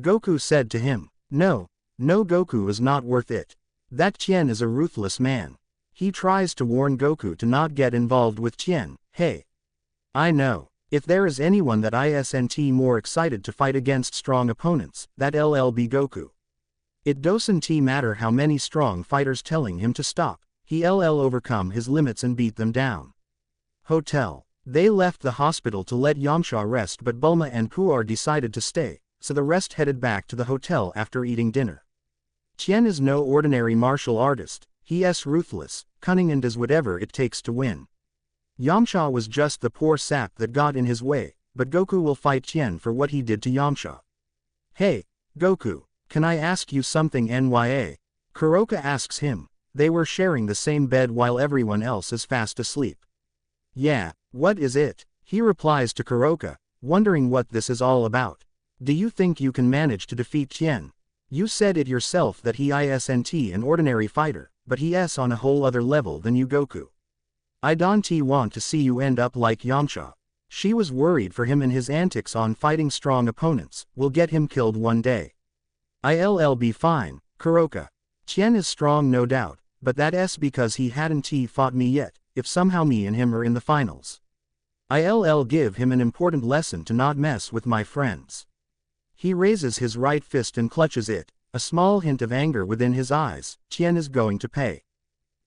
Goku said to him. No, Goku is not worth it. That Tien is a ruthless man. He tries to warn Goku to not get involved with Tien. Hey. I know, if there is anyone that isn't more excited to fight against strong opponents, that'll be Goku. It doesn't matter how many strong fighters telling him to stop, he'll overcome his limits and beat them down. Hotel. They left the hospital to let Yamcha rest, but Bulma and Puar decided to stay, so the rest headed back to the hotel after eating dinner. Tien is no ordinary martial artist, he's ruthless, cunning, and does whatever it takes to win. Yamcha was just the poor sap that got in his way, but Goku will fight Tien for what he did to Yamcha. Hey, Goku, can I ask you something? Nya? Kuroka asks him. They were sharing the same bed while everyone else is fast asleep. Yeah, what is it? He replies to Kuroka, wondering what this is all about. Do you think you can manage to defeat Tien? You said it yourself that he isn't an ordinary fighter, but he's on a whole other level than you, Goku. I don't want to see you end up like Yamcha. She was worried for him, and his antics on fighting strong opponents will get him killed one day. I'll be fine, Kuroka. Tien is strong, no doubt, but that's because he hadn't fought me yet. If somehow me and him are in the finals, I'll give him an important lesson to not mess with my friends. He raises his right fist and clutches it, a small hint of anger within his eyes. Tien is going to pay.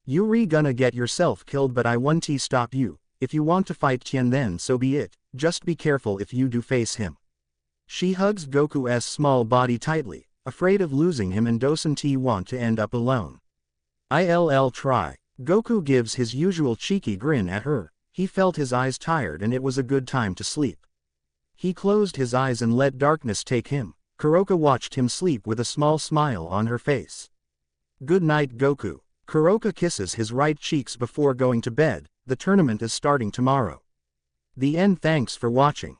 You gonna get yourself killed, but I won't stop you. If you want to fight Tien, then so be it, just be careful if you do face him. She hugs Goku's small body tightly, afraid of losing him and doesn't want to end up alone. I'll try. Goku gives his usual cheeky grin at her. He felt his eyes tired and it was a good time to sleep. He closed his eyes and let darkness take him. Kuroko watched him sleep with a small smile on her face. Good night, Goku. Kuroko kisses his right cheeks before going to bed. The tournament is starting tomorrow. The end. Thanks for watching.